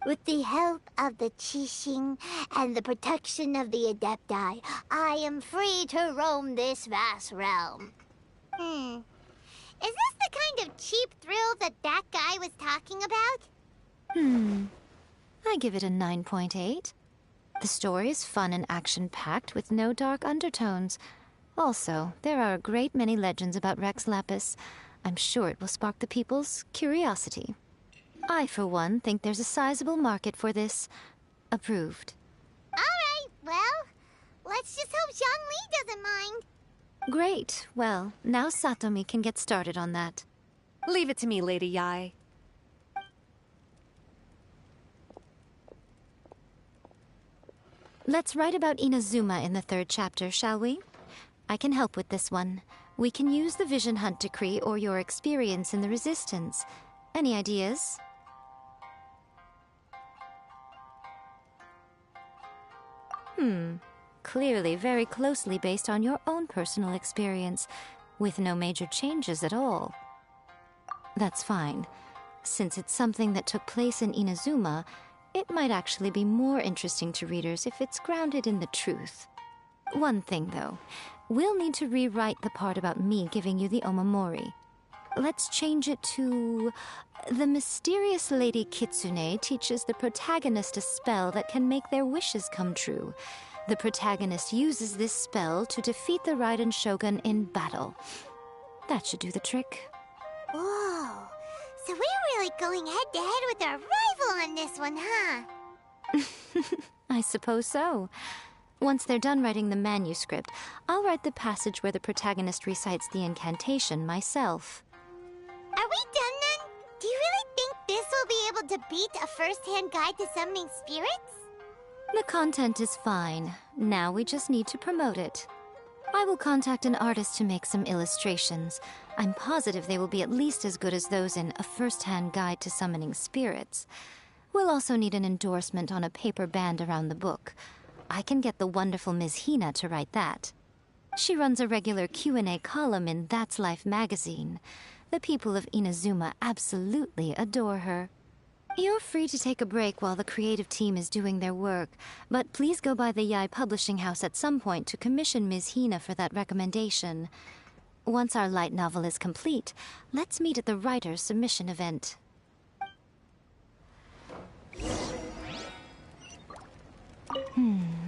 With the help of the Qixing and the protection of the Adepti, I am free to roam this vast realm. Is this the kind of cheap thrill that guy was talking about? I give it a 9.8. The story is fun and action-packed with no dark undertones. Also, there are a great many legends about Rex Lapis. I'm sure it will spark the people's curiosity. I, for one, think there's a sizable market for this. Approved. Alright, well, let's just hope Zhongli doesn't mind. Great. Well, now Satomi can get started on that. Leave it to me, Lady Yae. Let's write about Inazuma in the 3rd chapter, shall we? I can help with this one. We can use the Vision Hunt Decree or your experience in the Resistance. Any ideas? Clearly very closely based on your own personal experience, with no major changes at all. That's fine. Since it's something that took place in Inazuma, it might actually be more interesting to readers if it's grounded in the truth. One thing, though. We'll need to rewrite the part about me giving you the Omamori. Let's change it to... The mysterious Lady Kitsune teaches the protagonist a spell that can make their wishes come true. The protagonist uses this spell to defeat the Raiden Shogun in battle. That should do the trick. Whoa, so we're really going head-to-head with our rival on this one, huh? I suppose so. Once they're done writing the manuscript, I'll write the passage where the protagonist recites the incantation myself. Are we done then? Do you really think this will be able to beat a first-hand guide to summoning spirits? The content is fine. Now we just need to promote it. I will contact an artist to make some illustrations. I'm positive they will be at least as good as those in A First-Hand Guide to Summoning Spirits. We'll also need an endorsement on a paper band around the book. I can get the wonderful Ms. Hina to write that. She runs a regular Q&A column in That's Life magazine. The people of Inazuma absolutely adore her. You're free to take a break while the creative team is doing their work, but please go by the Yai Publishing House at some point to commission Ms. Hina for that recommendation. Once our light novel is complete, let's meet at the writer's submission event.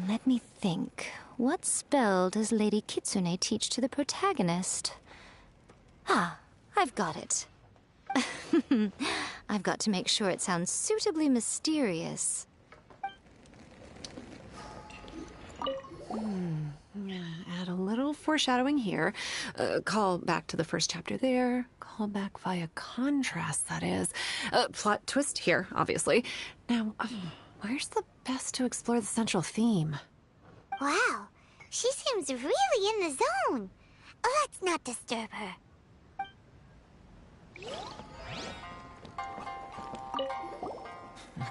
Let me think. What spell does Lady Kitsune teach to the protagonist? Ah, I've got it. I've got to make sure it sounds suitably mysterious. Add a little foreshadowing here. Call back to the first chapter there. Call back via contrast, that is. Plot twist here, obviously. Now, where's the best to explore the central theme? Wow, she seems really in the zone. Let's not disturb her.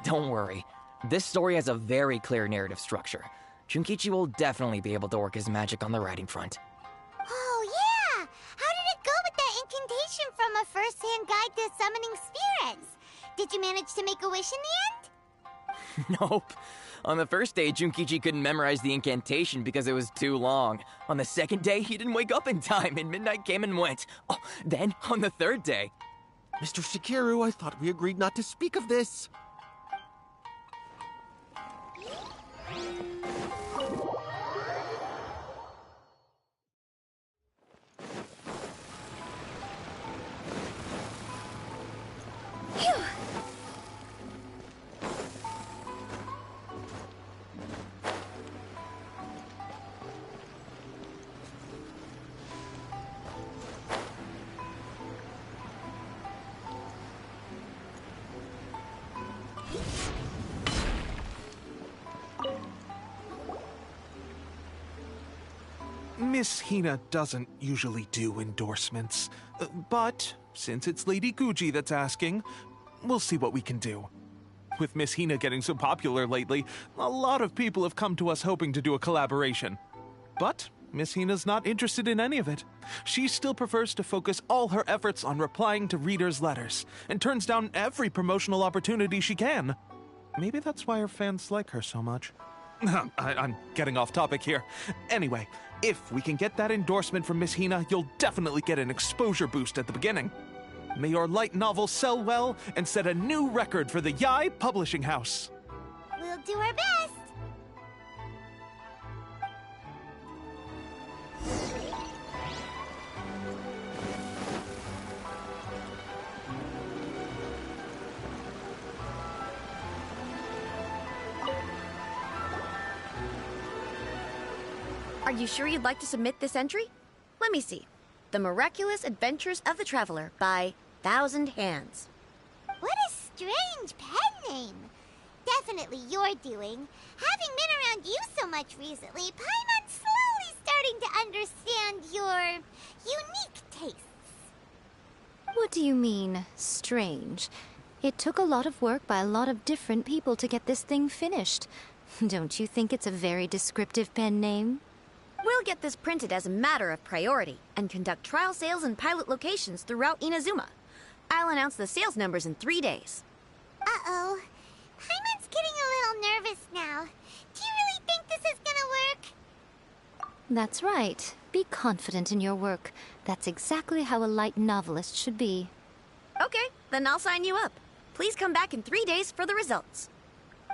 Don't worry. This story has a very clear narrative structure. Junkichi will definitely be able to work his magic on the writing front. Oh, yeah! How did it go with that incantation from A First-Hand Guide to Summoning Spirits? Did you manage to make a wish in the end? Nope. On the first day, Junkichi couldn't memorize the incantation because it was too long. On the second day, he didn't wake up in time, and midnight came and went. Oh, then, on the third day... Mr. Shigeru, I thought we agreed not to speak of this. Miss Hina doesn't usually do endorsements, but since it's Lady Guji that's asking, we'll see what we can do. With Miss Hina getting so popular lately, a lot of people have come to us hoping to do a collaboration. But Miss Hina's not interested in any of it. She still prefers to focus all her efforts on replying to readers' letters, and turns down every promotional opportunity she can. Maybe that's why her fans like her so much. I'm getting off topic here. Anyway, if we can get that endorsement from Miss Hina, you'll definitely get an exposure boost at the beginning. May your light novel sell well and set a new record for the Yai Publishing House. We'll do our best. Are you sure you'd like to submit this entry? Let me see. The Miraculous Adventures of the Traveler by Thousand Hands. What a strange pen name. Definitely your doing. Having been around you so much recently, Paimon's slowly starting to understand your unique tastes. What do you mean, strange? It took a lot of work by a lot of different people to get this thing finished. Don't you think it's a very descriptive pen name? We'll get this printed as a matter of priority and conduct trial sales in pilot locations throughout Inazuma. I'll announce the sales numbers in 3 days. Uh-oh. Paimon's getting a little nervous now. Do you really think this is gonna work? That's right. Be confident in your work. That's exactly how a light novelist should be. Okay, then I'll sign you up. Please come back in 3 days for the results.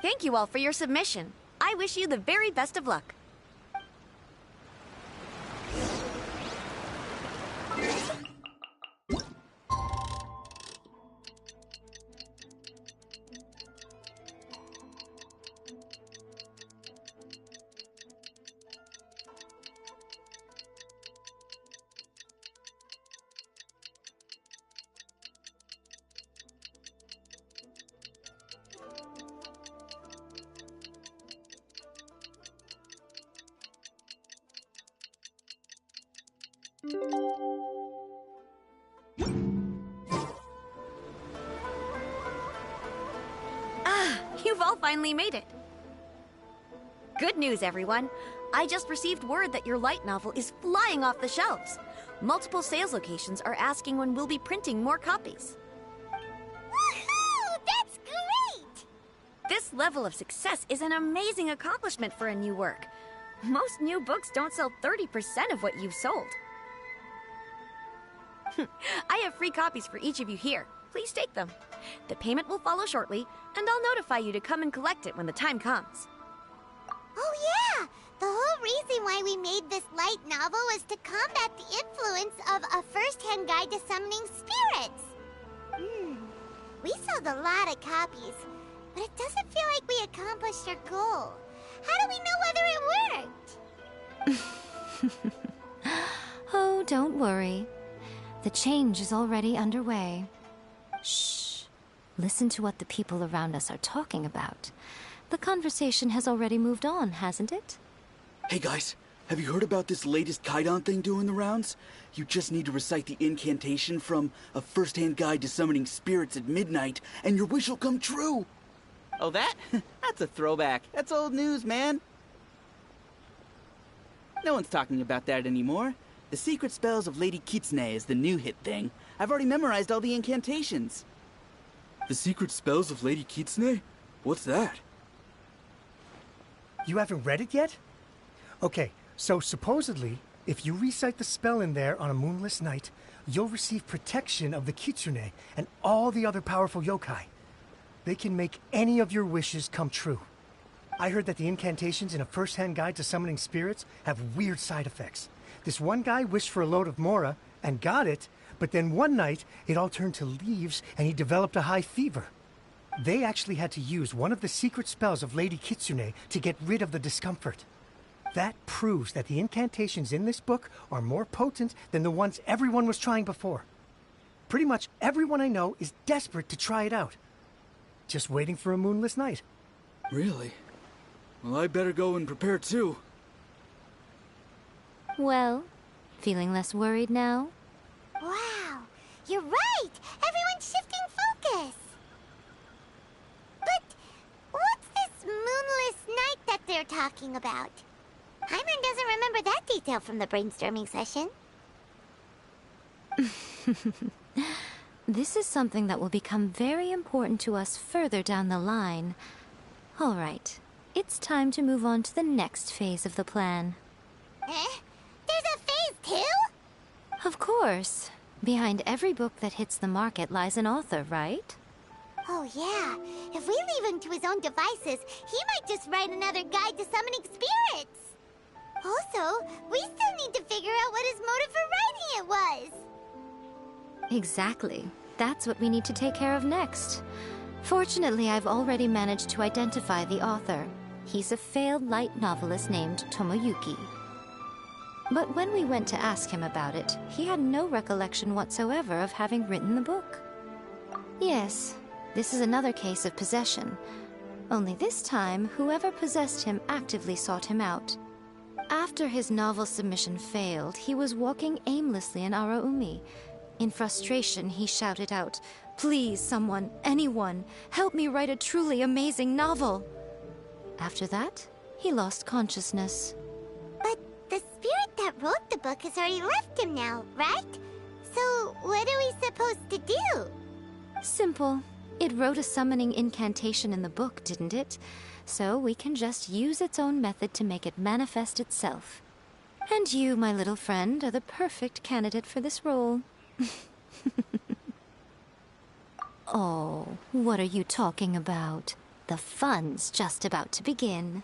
Thank you all for your submission. I wish you the very best of luck. You've all finally made it. Good news, everyone. I just received word that your light novel is flying off the shelves. Multiple sales locations are asking when we'll be printing more copies. Woohoo! That's great! This level of success is an amazing accomplishment for a new work. Most new books don't sell 30% of what you've sold. I have free copies for each of you here. Please take them. The payment will follow shortly, and I'll notify you to come and collect it when the time comes. Oh yeah! The whole reason why we made this light novel was to combat the influence of a first-hand guide to summoning spirits. We sold a lot of copies, but it doesn't feel like we accomplished our goal. How do we know whether it worked? Oh, don't worry. The change is already underway. Shh. Listen to what the people around us are talking about. The conversation has already moved on, hasn't it? Hey guys, have you heard about this latest Kaidan thing doing the rounds? You just need to recite the incantation from A First-Hand Guide to Summoning Spirits at Midnight, and your wish will come true! Oh, that? That's a throwback. That's old news, man. No one's talking about that anymore. The Secret Spells of Lady Kitsune is the new hit thing. I've already memorized all the incantations. The Secret Spells of Lady Kitsune? What's that? You haven't read it yet? Okay, so supposedly, if you recite the spell in there on a moonless night, you'll receive protection of the Kitsune and all the other powerful yokai. They can make any of your wishes come true. I heard that the incantations in A First-Hand Guide to Summoning Spirits have weird side effects. This one guy wished for a load of mora and got it, but then one night it all turned to leaves and he developed a high fever. They actually had to use one of the secret spells of Lady Kitsune to get rid of the discomfort. That proves that the incantations in this book are more potent than the ones everyone was trying before. Pretty much everyone I know is desperate to try it out. Just waiting for a moonless night. Really? Well, I better go and prepare too. Well, feeling less worried now? Wow, you're right! Everyone's shifting focus! But what's this moonless night that they're talking about? Hyman doesn't remember that detail from the brainstorming session. This is something that will become very important to us further down the line. All right, it's time to move on to the next phase of the plan. Eh? There's a phase 2? Of course. Behind every book that hits the market lies an author, right? Oh yeah, if we leave him to his own devices, he might just write another guide to summoning spirits. Also, we still need to figure out what his motive for writing it was. Exactly. That's what we need to take care of next. Fortunately, I've already managed to identify the author. He's a failed light novelist named Tomoyuki. But when we went to ask him about it, he had no recollection whatsoever of having written the book. Yes, this is another case of possession. Only this time, whoever possessed him actively sought him out. After his novel submission failed, he was walking aimlessly in Araumi. In frustration, he shouted out, "Please, someone, anyone, help me write a truly amazing novel." After that, he lost consciousness. But the spirit that wrote the book has already left him now, right? So what are we supposed to do? Simple. It wrote a summoning incantation in the book, didn't it? So we can just use its own method to make it manifest itself. And you, my little friend, are the perfect candidate for this role. Oh, what are you talking about? The fun's just about to begin.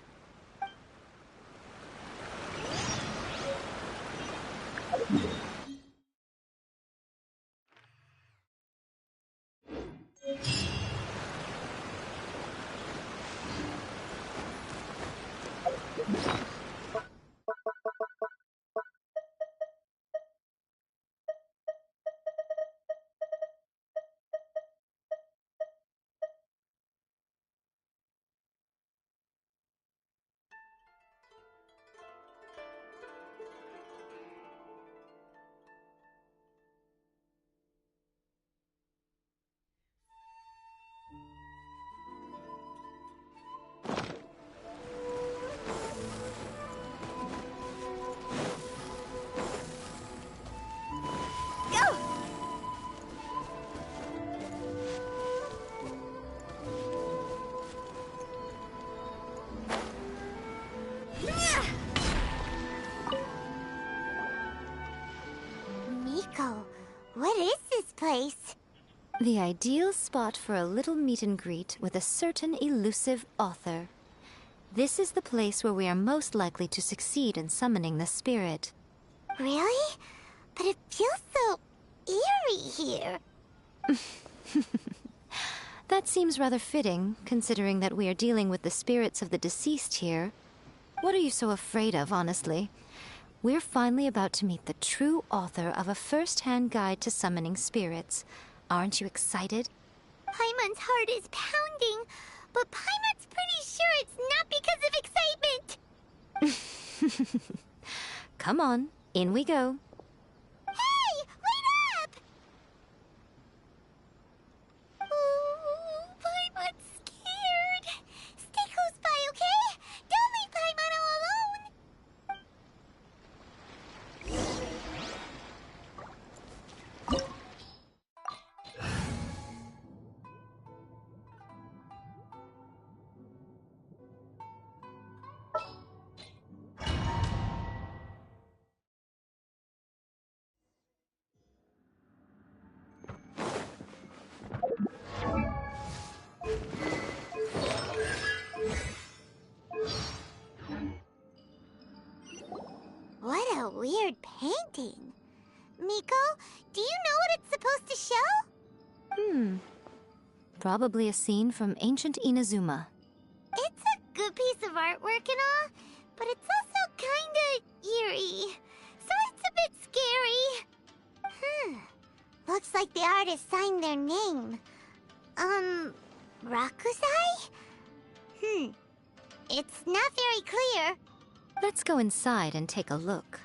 What is this place? The ideal spot for a little meet and greet with a certain elusive author. This is the place where we are most likely to succeed in summoning the spirit. Really? But it feels so eerie here. That seems rather fitting, considering that we are dealing with the spirits of the deceased here. What are you so afraid of, honestly? We're finally about to meet the true author of a first-hand guide to summoning spirits. Aren't you excited? Paimon's heart is pounding, but Paimon's pretty sure it's not because of excitement. Come on, in we go. Hey, wait up! Ooh, Paimon's scared. Stay close by, okay? Don't leave Paimon all alone. What a weird painting. Miko, do you know what it's supposed to show? Probably a scene from ancient Inazuma. It's a good piece of artwork and all, but it's also kinda eerie. So it's a bit scary. Looks like the artist signed their name. Rakusai? It's not very clear. Let's go inside and take a look.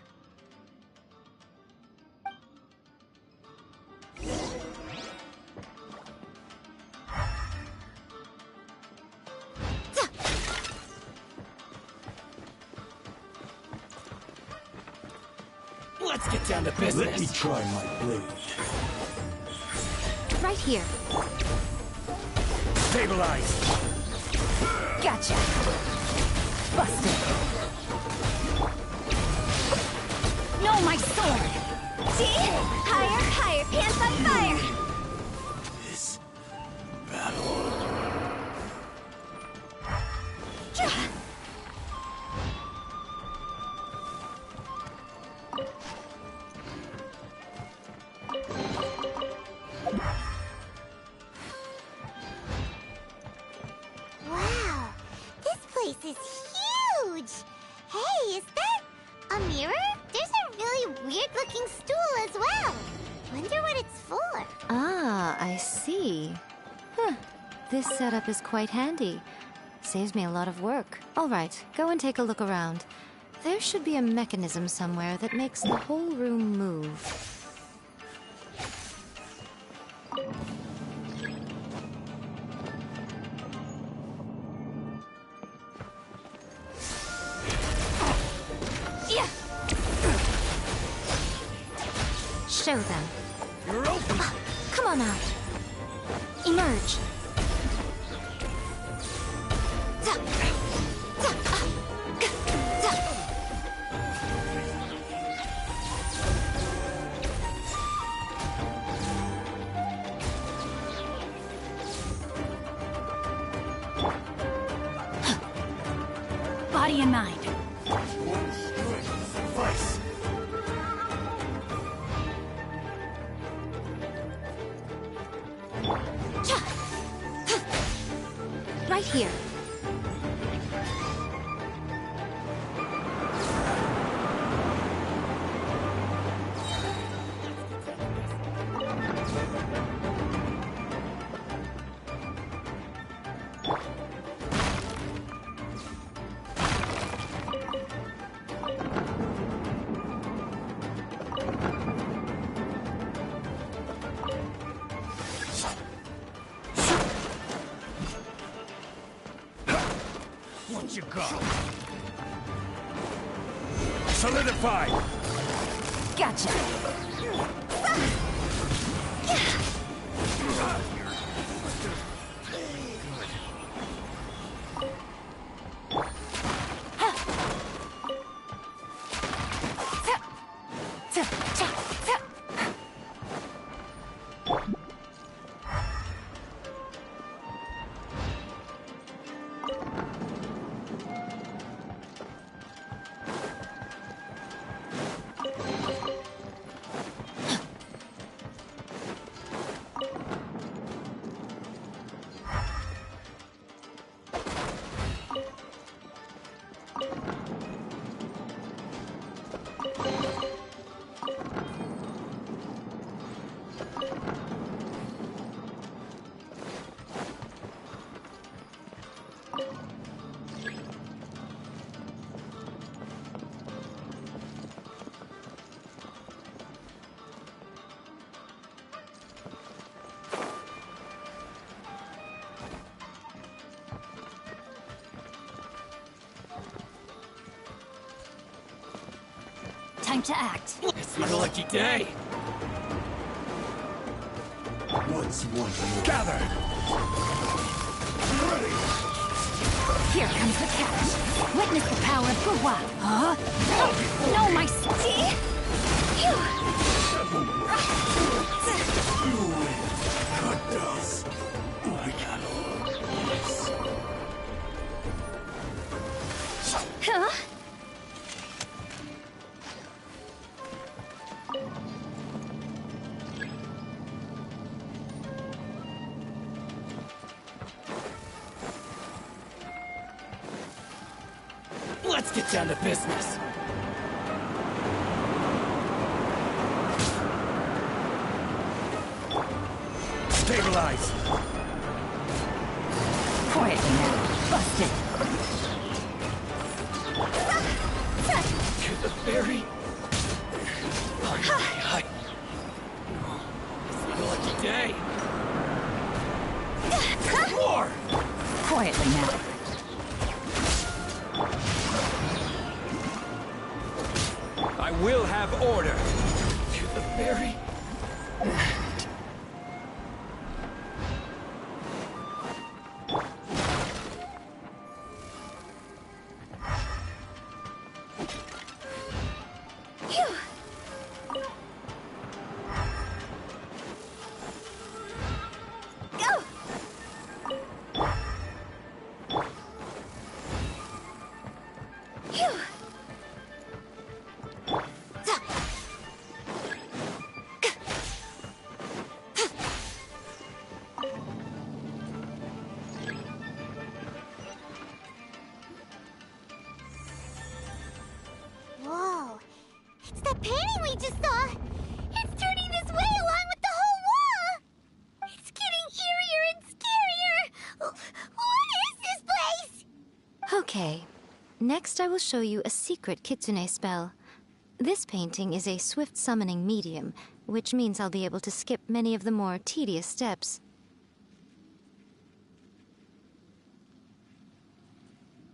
Let's get down to business. Let me try my blade. Right here. Stabilize. Gotcha. Busted. No, my sword. See? Higher, higher, pants on fire. This battle. Wow, this place is huge. Hey, is that a mirror? There's a really weird-looking stool as well. Wonder what it's for. Ah, I see. This setup is quite handy. Saves me a lot of work. All right, go and take a look around. There should be a mechanism somewhere that makes the whole room move. Show them. You're open. Come on out. Emerge. Body and mind. One strength suffice. Right here. What you got? Solidify. Gotcha. time to act. It's my lucky day. What's one more? Gather! Ready! Here comes the catch. Witness the power of Gugwa. Huh? No, my see? You win. Cut dust. Like ice. Huh? Let's get down to business. Stabilize. Quietly now. Busted. To the ferry. Hi. It's my lucky day. More! Quietly now. I will have order. To the ferry. Whoa. It's that painting we just saw. It's turning this way along with the whole wall. It's getting eerier and scarier. What is this place? Okay. Next I will show you a secret kitsune spell. This painting is a swift summoning medium, which means I'll be able to skip many of the more tedious steps.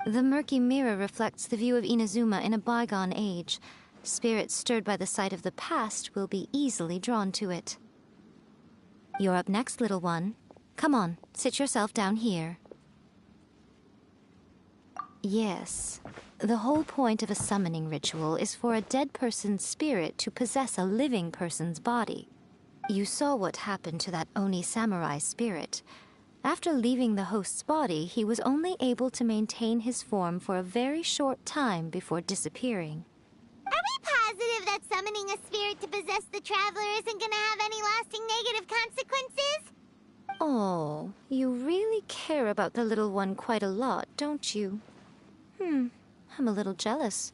The murky mirror reflects the view of Inazuma in a bygone age. Spirits stirred by the sight of the past will be easily drawn to it. You're up next, little one. Come on, sit yourself down here. Yes. The whole point of a summoning ritual is for a dead person's spirit to possess a living person's body. You saw what happened to that Oni samurai spirit. After leaving the host's body, he was only able to maintain his form for a very short time before disappearing. Are we positive that summoning a spirit to possess the traveler isn't gonna have any lasting negative consequences? Oh, you really care about the little one quite a lot, don't you? I'm a little jealous.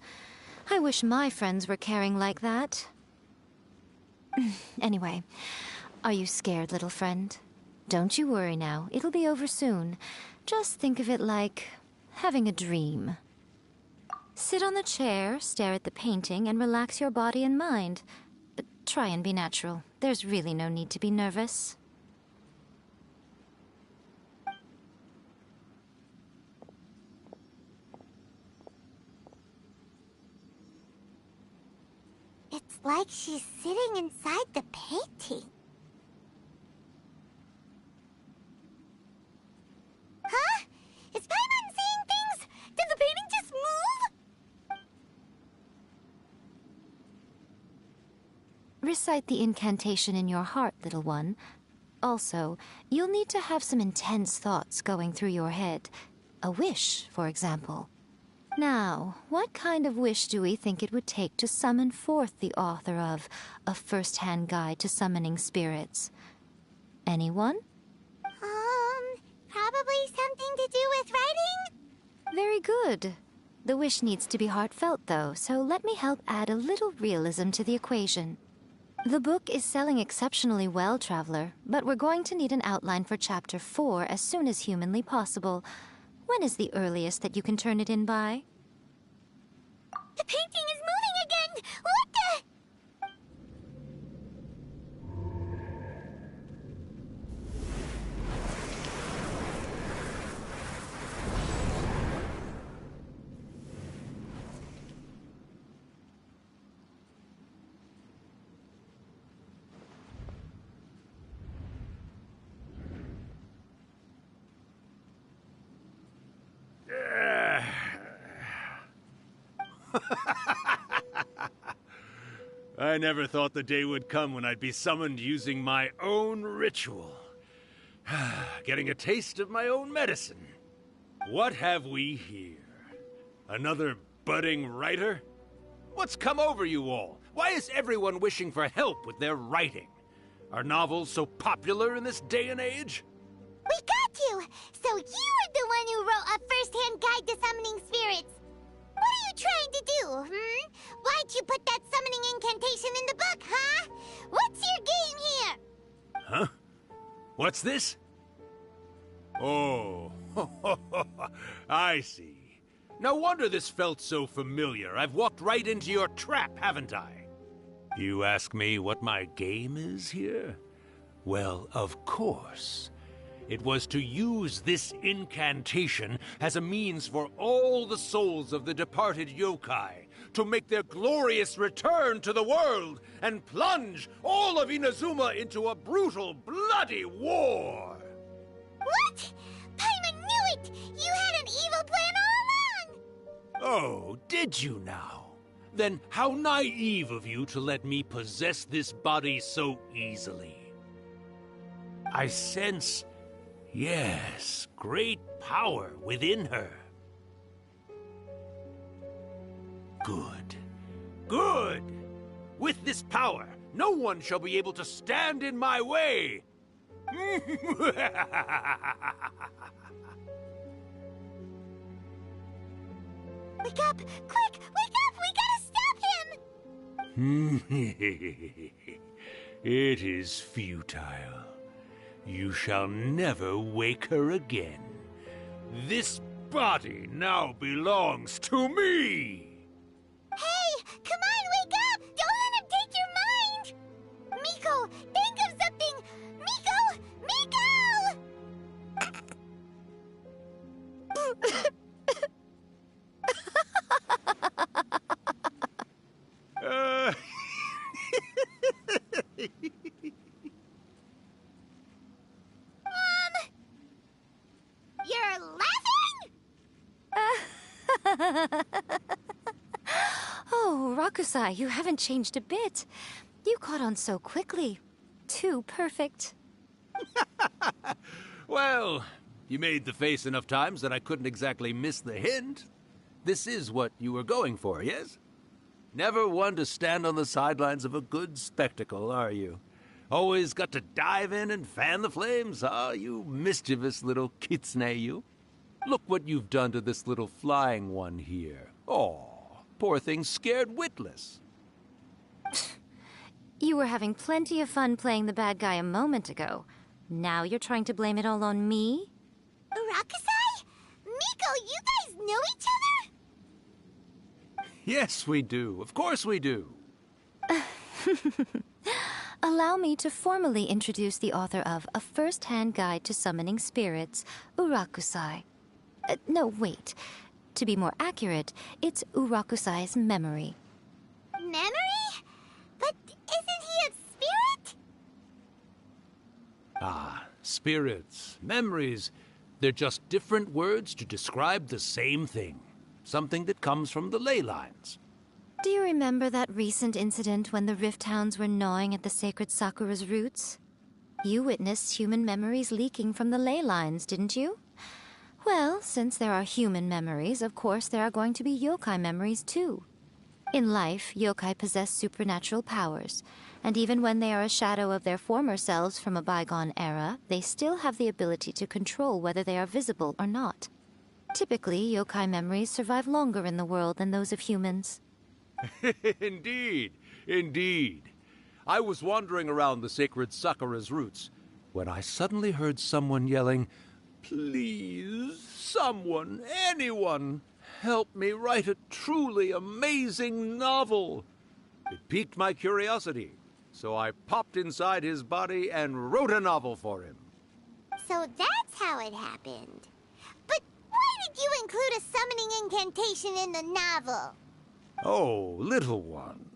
I wish my friends were caring like that. Anyway, are you scared, little friend? Don't you worry now, it'll be over soon. Just think of it like having a dream. Sit on the chair, stare at the painting, and relax your body and mind. Try and be natural. There's really no need to be nervous. It's like she's sitting inside the painting. Huh? Is Paimon seeing things? Did the painting just move? Recite the incantation in your heart, little one. Also, you'll need to have some intense thoughts going through your head. A wish, for example. Now, what kind of wish do we think it would take to summon forth the author of A First-Hand Guide to Summoning Spirits? Anyone? Probably something to do with writing? Very good. The wish needs to be heartfelt, though, so let me help add a little realism to the equation. The book is selling exceptionally well, Traveler, but we're going to need an outline for Chapter 4 as soon as humanly possible. When is the earliest that you can turn it in by? The painting is moving again! What the... I never thought the day would come when I'd be summoned using my own ritual. Getting a taste of my own medicine. What have we here? Another budding writer? What's come over you all? Why is everyone wishing for help with their writing? Are novels so popular in this day and age? We got you! So you were the one who wrote a first-hand guide to summoning spirits. What are you trying to do, Why'd you put that summoning incantation in the book, huh? What's your game here? Huh? What's this? Oh, I see. No wonder this felt so familiar. I've walked right into your trap, haven't I? You ask me what my game is here? Well, of course. It was to use this incantation as a means for all the souls of the departed yokai to make their glorious return to the world and plunge all of Inazuma into a brutal, bloody war! What? Paimon knew it! You had an evil plan all along! Oh, did you now? Then how naive of you to let me possess this body so easily. I sense, yes, great power within her. Good. Good! With this power, no one shall be able to stand in my way! Wake up! Quick! Wake up! We gotta stop him! It is futile. You shall never wake her again. This body now belongs to me! Hey! Come on, wake up! Don't let him take your mind! Miko, think of something! Miko! Miko! Mom! You're laughing? Oh, Rakusai, you haven't changed a bit. You caught on so quickly. Too perfect. Well, you made the face enough times that I couldn't exactly miss the hint. This is what you were going for, yes? Never one to stand on the sidelines of a good spectacle, are you? Always got to dive in and fan the flames, huh? You mischievous little kitsune, you. Look what you've done to this little flying one here. Oh, poor thing scared witless. You were having plenty of fun playing the bad guy a moment ago. Now you're trying to blame it all on me? Rakusai? Miko, you guys know each other? Yes, we do. Of course we do. Allow me to formally introduce the author of A First-Hand Guide to Summoning Spirits, Urakusai. No, wait. To be more accurate, it's Urakusai's memory. Memory? But isn't he a spirit? Ah, spirits, memories. They're just different words to describe the same thing. Something that comes from the ley lines. Do you remember that recent incident when the Rift Hounds were gnawing at the sacred Sakura's roots? You witnessed human memories leaking from the ley lines, didn't you? Well, since there are human memories, of course there are going to be yokai memories too. In life, yokai possess supernatural powers, and even when they are a shadow of their former selves from a bygone era, they still have the ability to control whether they are visible or not. Typically, yokai memories survive longer in the world than those of humans. Indeed, indeed. I was wandering around the sacred Sakura's roots when I suddenly heard someone yelling, "Please, someone, anyone, help me write a truly amazing novel." It piqued my curiosity, so I popped inside his body and wrote a novel for him. So that's how it happened. But why did you include a summoning incantation in the novel? Oh, little one.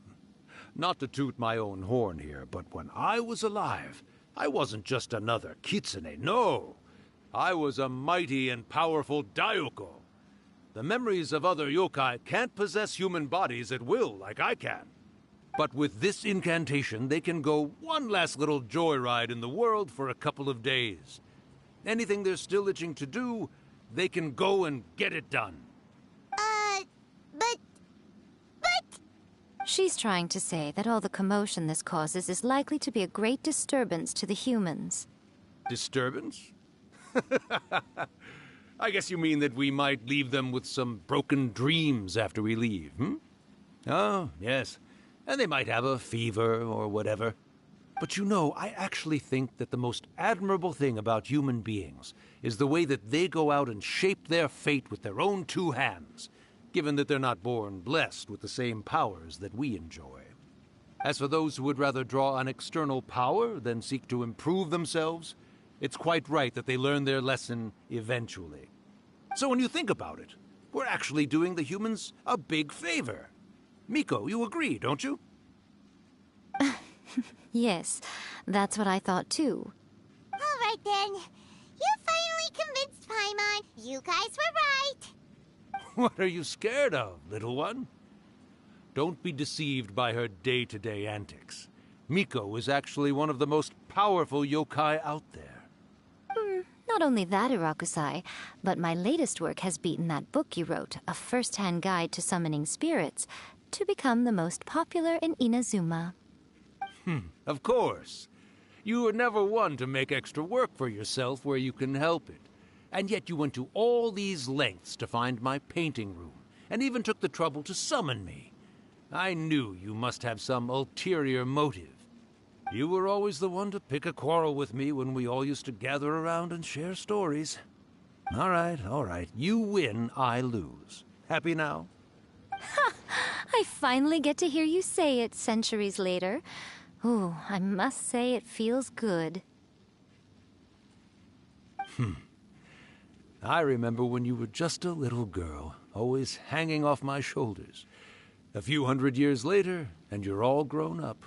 Not to toot my own horn here, but when I was alive, I wasn't just another kitsune, no. I was a mighty and powerful Daioko. The memories of other yokai can't possess human bodies at will like I can. But with this incantation, they can go one last little joyride in the world for a couple of days. Anything they're still itching to do, they can go and get it done. But... She's trying to say that all the commotion this causes is likely to be a great disturbance to the humans. Disturbance? I guess you mean that we might leave them with some broken dreams after we leave, hmm? Oh, yes. And they might have a fever or whatever. But you know, I actually think that the most admirable thing about human beings is the way that they go out and shape their fate with their own two hands, given that they're not born blessed with the same powers that we enjoy. As for those who would rather draw on external power than seek to improve themselves, it's quite right that they learn their lesson eventually. So when you think about it, we're actually doing the humans a big favor. Miko, you agree, don't you? Yes, that's what I thought too. All right then. You finally convinced Paimon. You guys were right. What are you scared of, little one? Don't be deceived by her day-to-day antics. Miko is actually one of the most powerful yokai out there. Not only that, Irakusai, but my latest work has beaten that book you wrote, A First-Hand Guide to Summoning Spirits, to become the most popular in Inazuma. Of course. You were never one to make extra work for yourself where you can help it. And yet you went to all these lengths to find my painting room, and even took the trouble to summon me. I knew you must have some ulterior motive. You were always the one to pick a quarrel with me when we all used to gather around and share stories. All right. You win, I lose. Happy now? Ha! I finally get to hear you say it centuries later. Ooh, I must say it feels good. I remember when you were just a little girl, always hanging off my shoulders. A few 100 years later, and you're all grown up.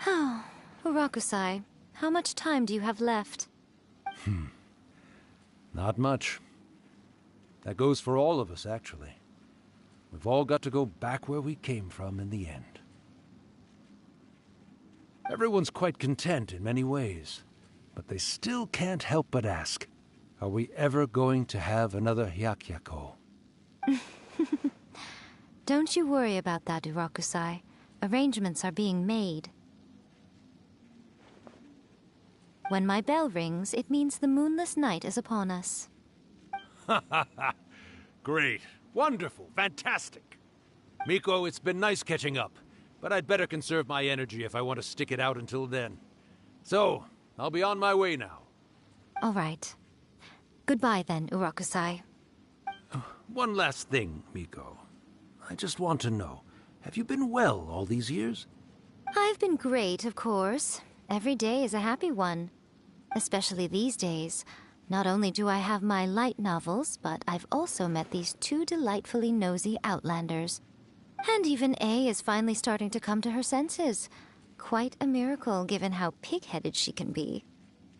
Oh, Urakusai, how much time do you have left? Not much. That goes for all of us, actually. We've all got to go back where we came from in the end. Everyone's quite content in many ways, but they still can't help but ask, are we ever going to have another Hyakyako? Don't you worry about that, Urakusai. Arrangements are being made. When my bell rings, it means the moonless night is upon us. Great. Wonderful. Fantastic. Miko, it's been nice catching up, but I'd better conserve my energy if I want to stick it out until then. So, I'll be on my way now. All right. Goodbye then, Urakusai. One last thing, Miko. I just want to know, have you been well all these years? I've been great, of course. Every day is a happy one. Especially these days. Not only do I have my light novels, but I've also met these two delightfully nosy outlanders. And even A is finally starting to come to her senses. Quite a miracle, given how pig-headed she can be.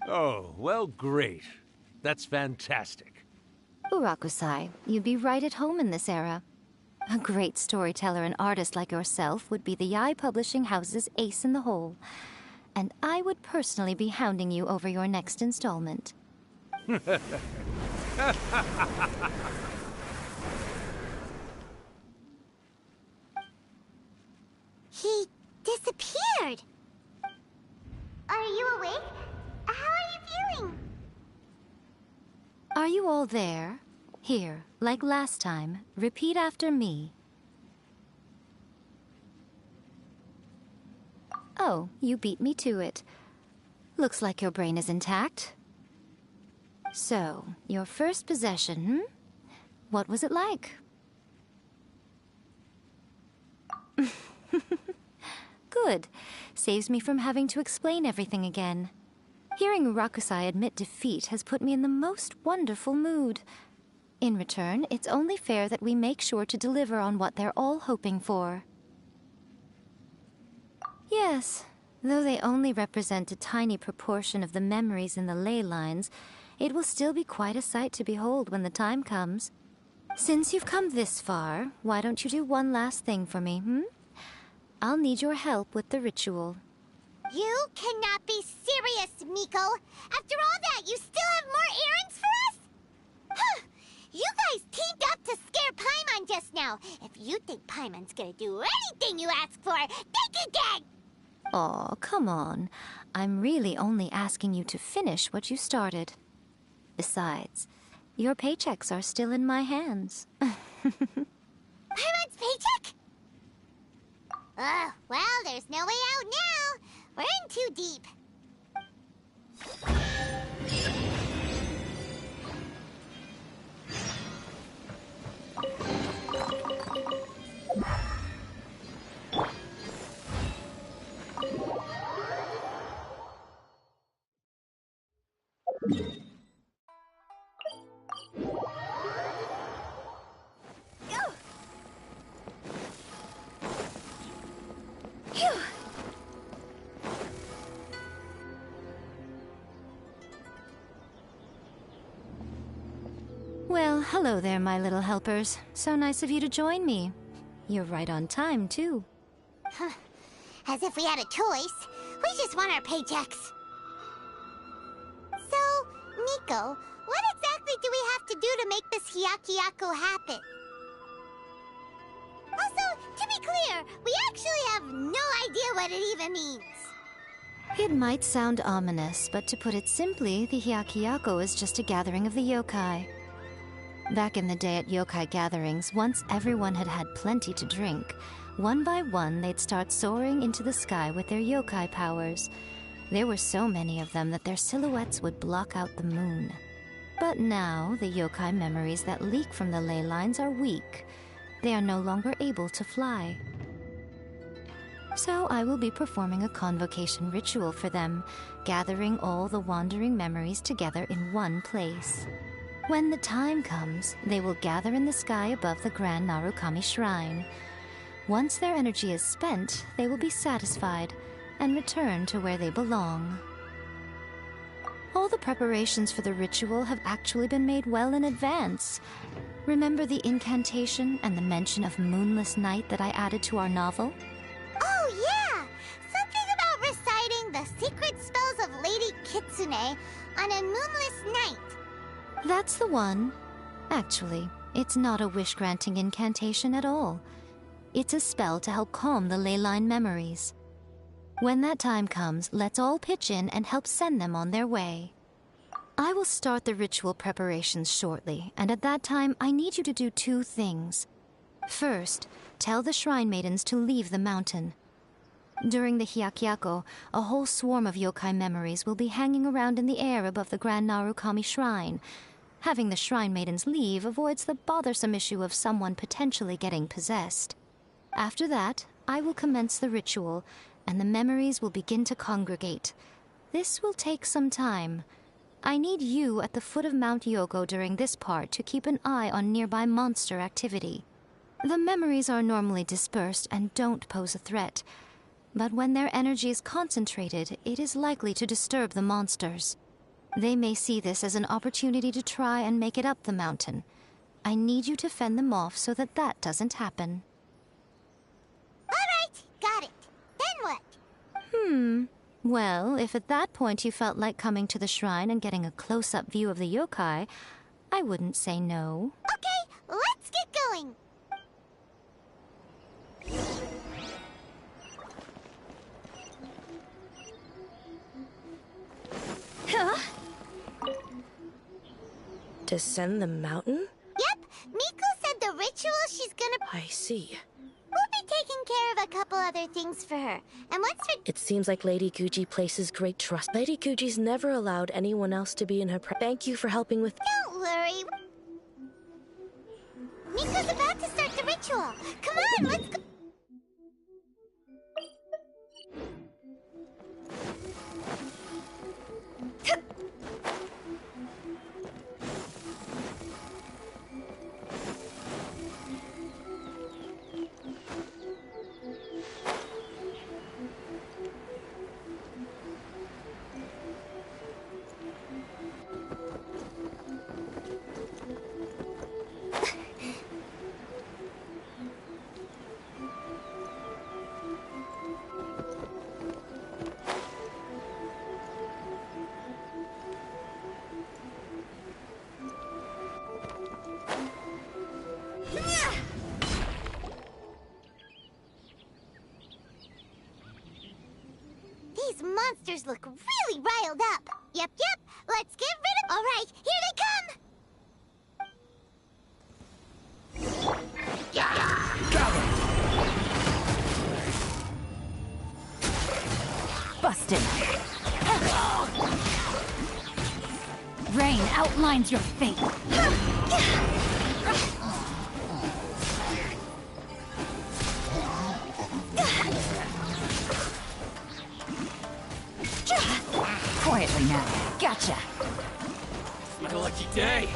Oh, well, great. That's fantastic. Urakusai, you'd be right at home in this era. A great storyteller and artist like yourself would be the Yae Publishing House's ace in the hole. And I would personally be hounding you over your next installment. He disappeared. Are you awake? How are you feeling? Are you all there? Here, like last time, repeat after me. Oh, you beat me to it. Looks like your brain is intact. So, your first possession, What was it like? Good. Saves me from having to explain everything again. Hearing Rakusai admit defeat has put me in the most wonderful mood. In return, it's only fair that we make sure to deliver on what they're all hoping for. Yes, though they only represent a tiny proportion of the memories in the ley lines, it will still be quite a sight to behold when the time comes. Since you've come this far, why don't you do one last thing for me, I'll need your help with the ritual. You cannot be serious, Miko! After all that, you still have more errands for us? Huh! You guys teamed up to scare Paimon just now. If you think Paimon's gonna do anything you ask for, think again! Aw, come on. I'm really only asking you to finish what you started. Besides, your paychecks are still in my hands. Paimon's paycheck? Well, there's no way out now. We're in too deep. Well, hello there, my little helpers. So nice of you to join me. You're right on time, too. As if we had a choice. We just want our paychecks. So, Miko, what exactly do we have to do to make this Hyakyako happen? Also, to be clear, we actually have no idea what it even means. It might sound ominous, but to put it simply, the Hyakyako is just a gathering of the yokai. Back in the day at yokai gatherings, once everyone had had plenty to drink, one by one they'd start soaring into the sky with their yokai powers. There were so many of them that their silhouettes would block out the moon. But now, the yokai memories that leak from the ley lines are weak. They are no longer able to fly. So I will be performing a convocation ritual for them, gathering all the wandering memories together in one place. When the time comes, they will gather in the sky above the Grand Narukami Shrine. Once their energy is spent, they will be satisfied and return to where they belong. All the preparations for the ritual have actually been made well in advance. Remember the incantation and the mention of moonless night that I added to our novel? Oh, yeah! Something about reciting the secret spells of Lady Kitsune on a moonless night. That's the one. Actually, it's not a wish-granting incantation at all. It's a spell to help calm the ley line memories. When that time comes, let's all pitch in and help send them on their way. I will start the ritual preparations shortly, and at that time, I need you to do two things. First, tell the shrine maidens to leave the mountain. During the Hyakyako, a whole swarm of yokai memories will be hanging around in the air above the Grand Narukami Shrine. Having the shrine maidens leave avoids the bothersome issue of someone potentially getting possessed. After that, I will commence the ritual, and the memories will begin to congregate. This will take some time. I need you at the foot of Mount Yogo during this part to keep an eye on nearby monster activity. The memories are normally dispersed and don't pose a threat, but when their energy is concentrated, it is likely to disturb the monsters. They may see this as an opportunity to try and make it up the mountain. I need you to fend them off so that that doesn't happen. All right, got it. Then what? Well, if at that point you felt like coming to the shrine and getting a close-up view of the yokai, I wouldn't say no. Okay, let's get going. Descend the mountain? Yep, Miko said the ritual she's gonna... I see. We'll be taking care of a couple other things for her. And once we're... It seems like Lady Guji places great trust. Lady Guji's never allowed anyone else to be in her Thank you for helping with... Don't worry. Miko's about to start the ritual. Come on, let's go... These monsters look really riled up. Yep. Let's get rid of... All right, here they come! Gather! Busted. Rain outlines your fate. Quietly now. Gotcha. My lucky day.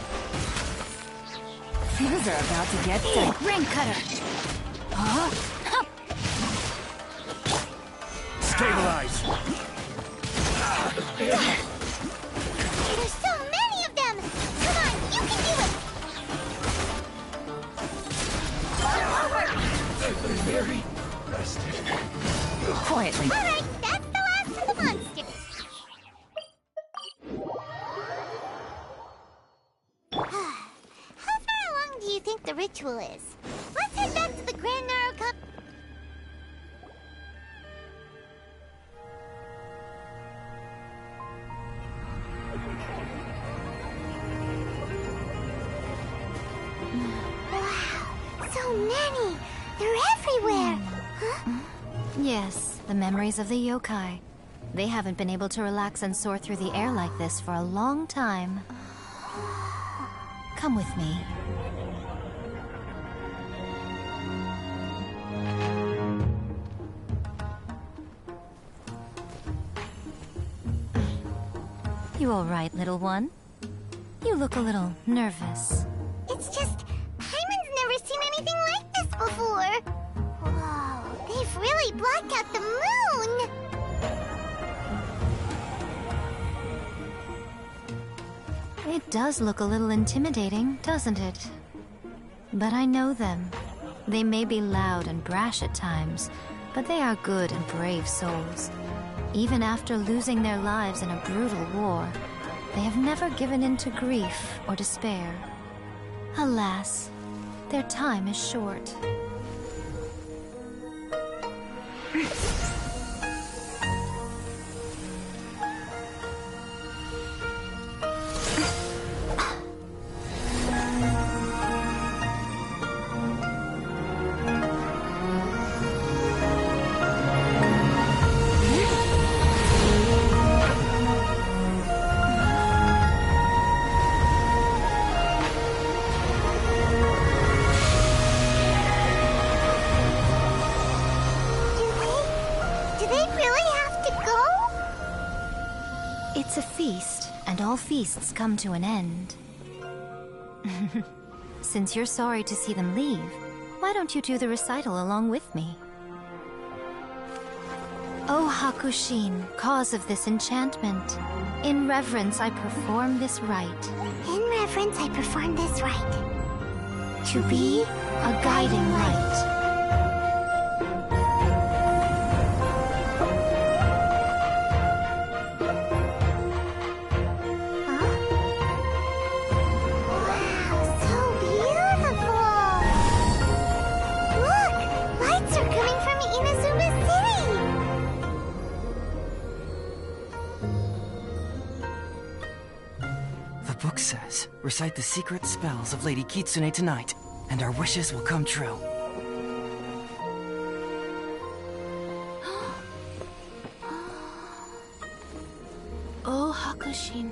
Things are about to get done. Rain cutter. Huh? Stabilize! There's so many of them! Come on, you can do it! Very rested. Quietly. All right, that's the last of the monsters. How far along do you think the ritual is? Let's head back to the Grand Naro Cup. Wow, so many! They're everywhere! Huh? Yes, the memories of the yokai. They haven't been able to relax and soar through the air like this for a long time. Come with me. You all right, little one? You look a little nervous. It's just, Hyman's never seen anything like this before. Whoa, they've really blocked out the moon! It does look a little intimidating, doesn't it? But I know them. They may be loud and brash at times, but they are good and brave souls. Even after losing their lives in a brutal war, they have never given in to grief or despair. Alas, their time is short. Do they really have to go? It's a feast, and all feasts come to an end. Since you're sorry to see them leave, why don't you do the recital along with me? O Hakushin, cause of this enchantment, in reverence I perform this rite. In reverence, I perform this rite. To be a guiding light. The book says, recite the secret spells of Lady Kitsune tonight, and our wishes will come true. O Hakushin,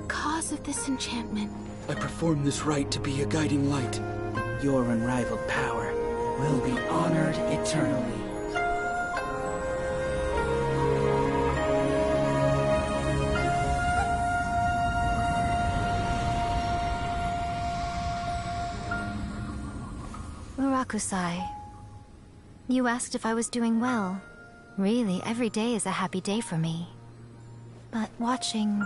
cause of this enchantment. I perform this rite to be a guiding light. Your unrivaled power will be honored eternally. Murakusai, you asked if I was doing well. Really, every day is a happy day for me. But watching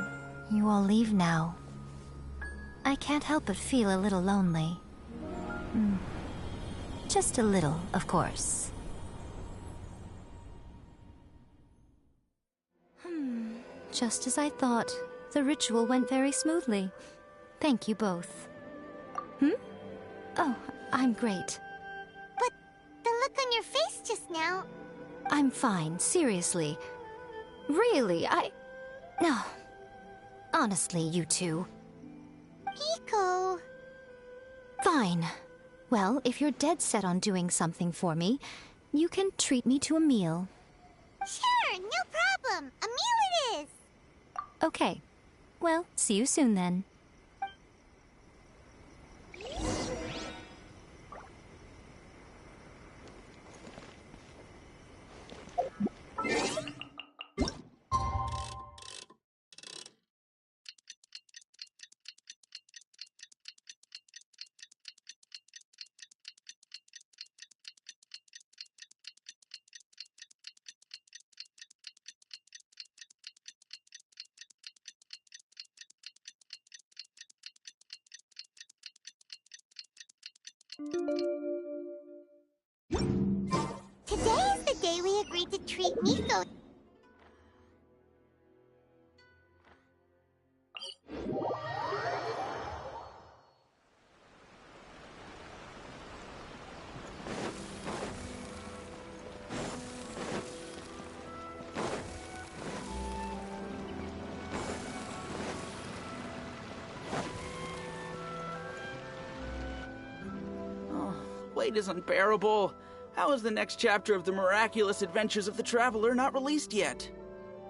you all leave now, I can't help but feel a little lonely. Just a little, of course. Just as I thought, the ritual went very smoothly. Thank you both. Oh, I'm great. The look on your face just now... I'm fine, seriously. Really, No. Honestly, you two. Miko. Fine. Well, if you're dead set on doing something for me, you can treat me to a meal. Sure, no problem. A meal it is. Okay. Well, see you soon then. Today is the day we agreed to treat Miko. Wait is unbearable. How is the next chapter of the miraculous adventures of the Traveler not released yet?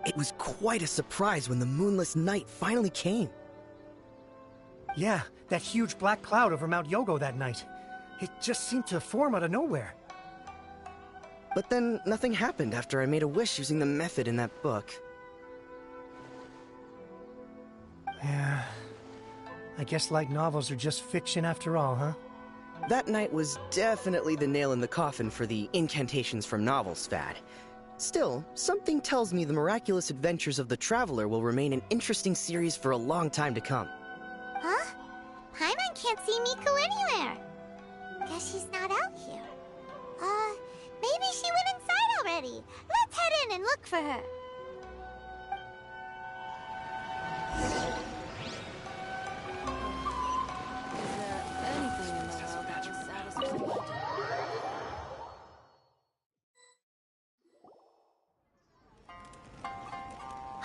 It was quite a surprise when the moonless night finally came. Yeah, that huge black cloud over Mount Yogo that night. It just seemed to form out of nowhere. But then nothing happened after I made a wish using the method in that book. Yeah. I guess light novels are just fiction after all, huh? That night was definitely the nail in the coffin for the incantations from novels fad. Still, something tells me the miraculous adventures of the Traveler will remain an interesting series for a long time to come. Huh? Paimon can't see Miko anywhere. Guess she's not out here. Maybe she went inside already. Let's head in and look for her.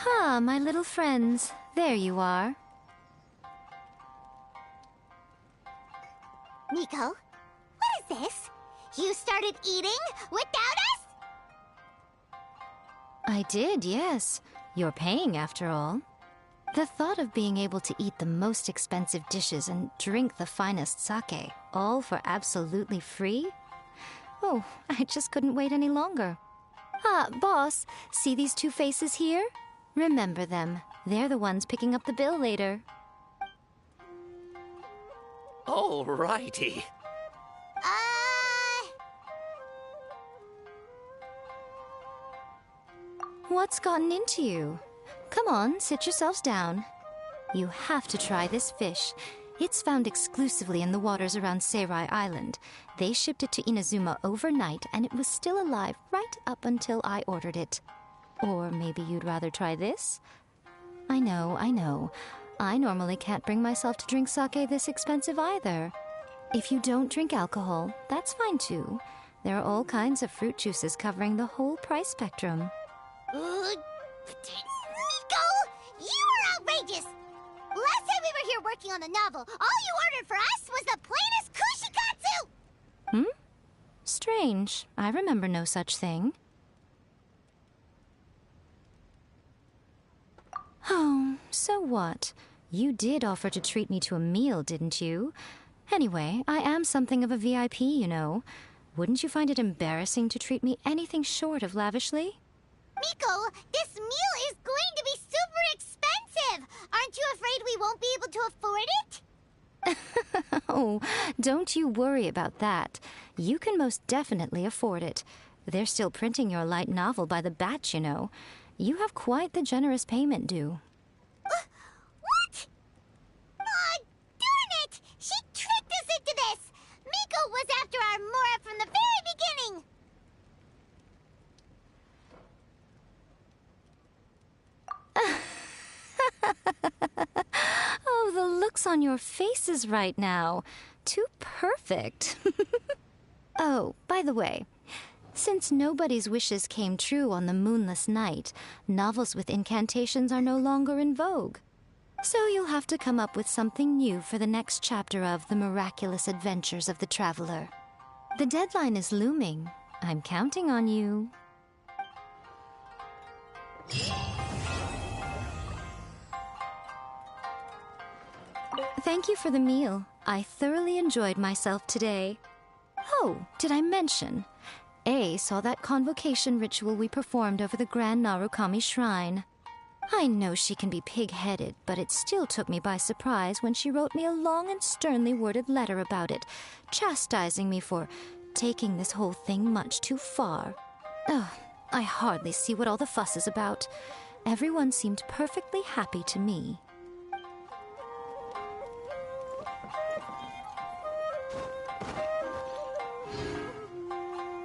Ah, my little friends. There you are. Miko, what is this? You started eating without us? I did, yes. You're paying, after all. The thought of being able to eat the most expensive dishes and drink the finest sake, all for absolutely free? Oh, I just couldn't wait any longer. Ah, boss, see these two faces here? Remember them. They're the ones picking up the bill later. Alrighty. What's gotten into you? Come on, sit yourselves down. You have to try this fish. It's found exclusively in the waters around Seirai Island. They shipped it to Inazuma overnight, and it was still alive right up until I ordered it. Or maybe you'd rather try this? I know. I normally can't bring myself to drink sake this expensive either. If you don't drink alcohol, that's fine too. There are all kinds of fruit juices covering the whole price spectrum. Miko, you are outrageous! Last time we were here working on the novel, all you ordered for us was the plainest kushikatsu! Strange. I remember no such thing. Oh, so what? You did offer to treat me to a meal, didn't you? Anyway, I am something of a VIP, you know. Wouldn't you find it embarrassing to treat me anything short of lavishly? Miko, this meal is going to be super expensive! Aren't you afraid we won't be able to afford it? Oh, don't you worry about that. You can most definitely afford it. They're still printing your light novel by the batch, you know. You have quite the generous payment due. What? Aw, darn it! She tricked us into this! Miko was after our Mora from the very beginning! Oh, the looks on your faces right now. Too perfect. Oh, by the way, Since nobody's wishes came true on the moonless night, novels with incantations are no longer in vogue. So you'll have to come up with something new for the next chapter of The Miraculous Adventures of the Traveler. The deadline is looming. I'm counting on you. Thank you for the meal. I thoroughly enjoyed myself today. Oh, did I mention? A saw that convocation ritual we performed over the Grand Narukami Shrine. I know she can be pig-headed, but it still took me by surprise when she wrote me a long and sternly worded letter about it, chastising me for taking this whole thing much too far. Ugh, I hardly see what all the fuss is about. Everyone seemed perfectly happy to me.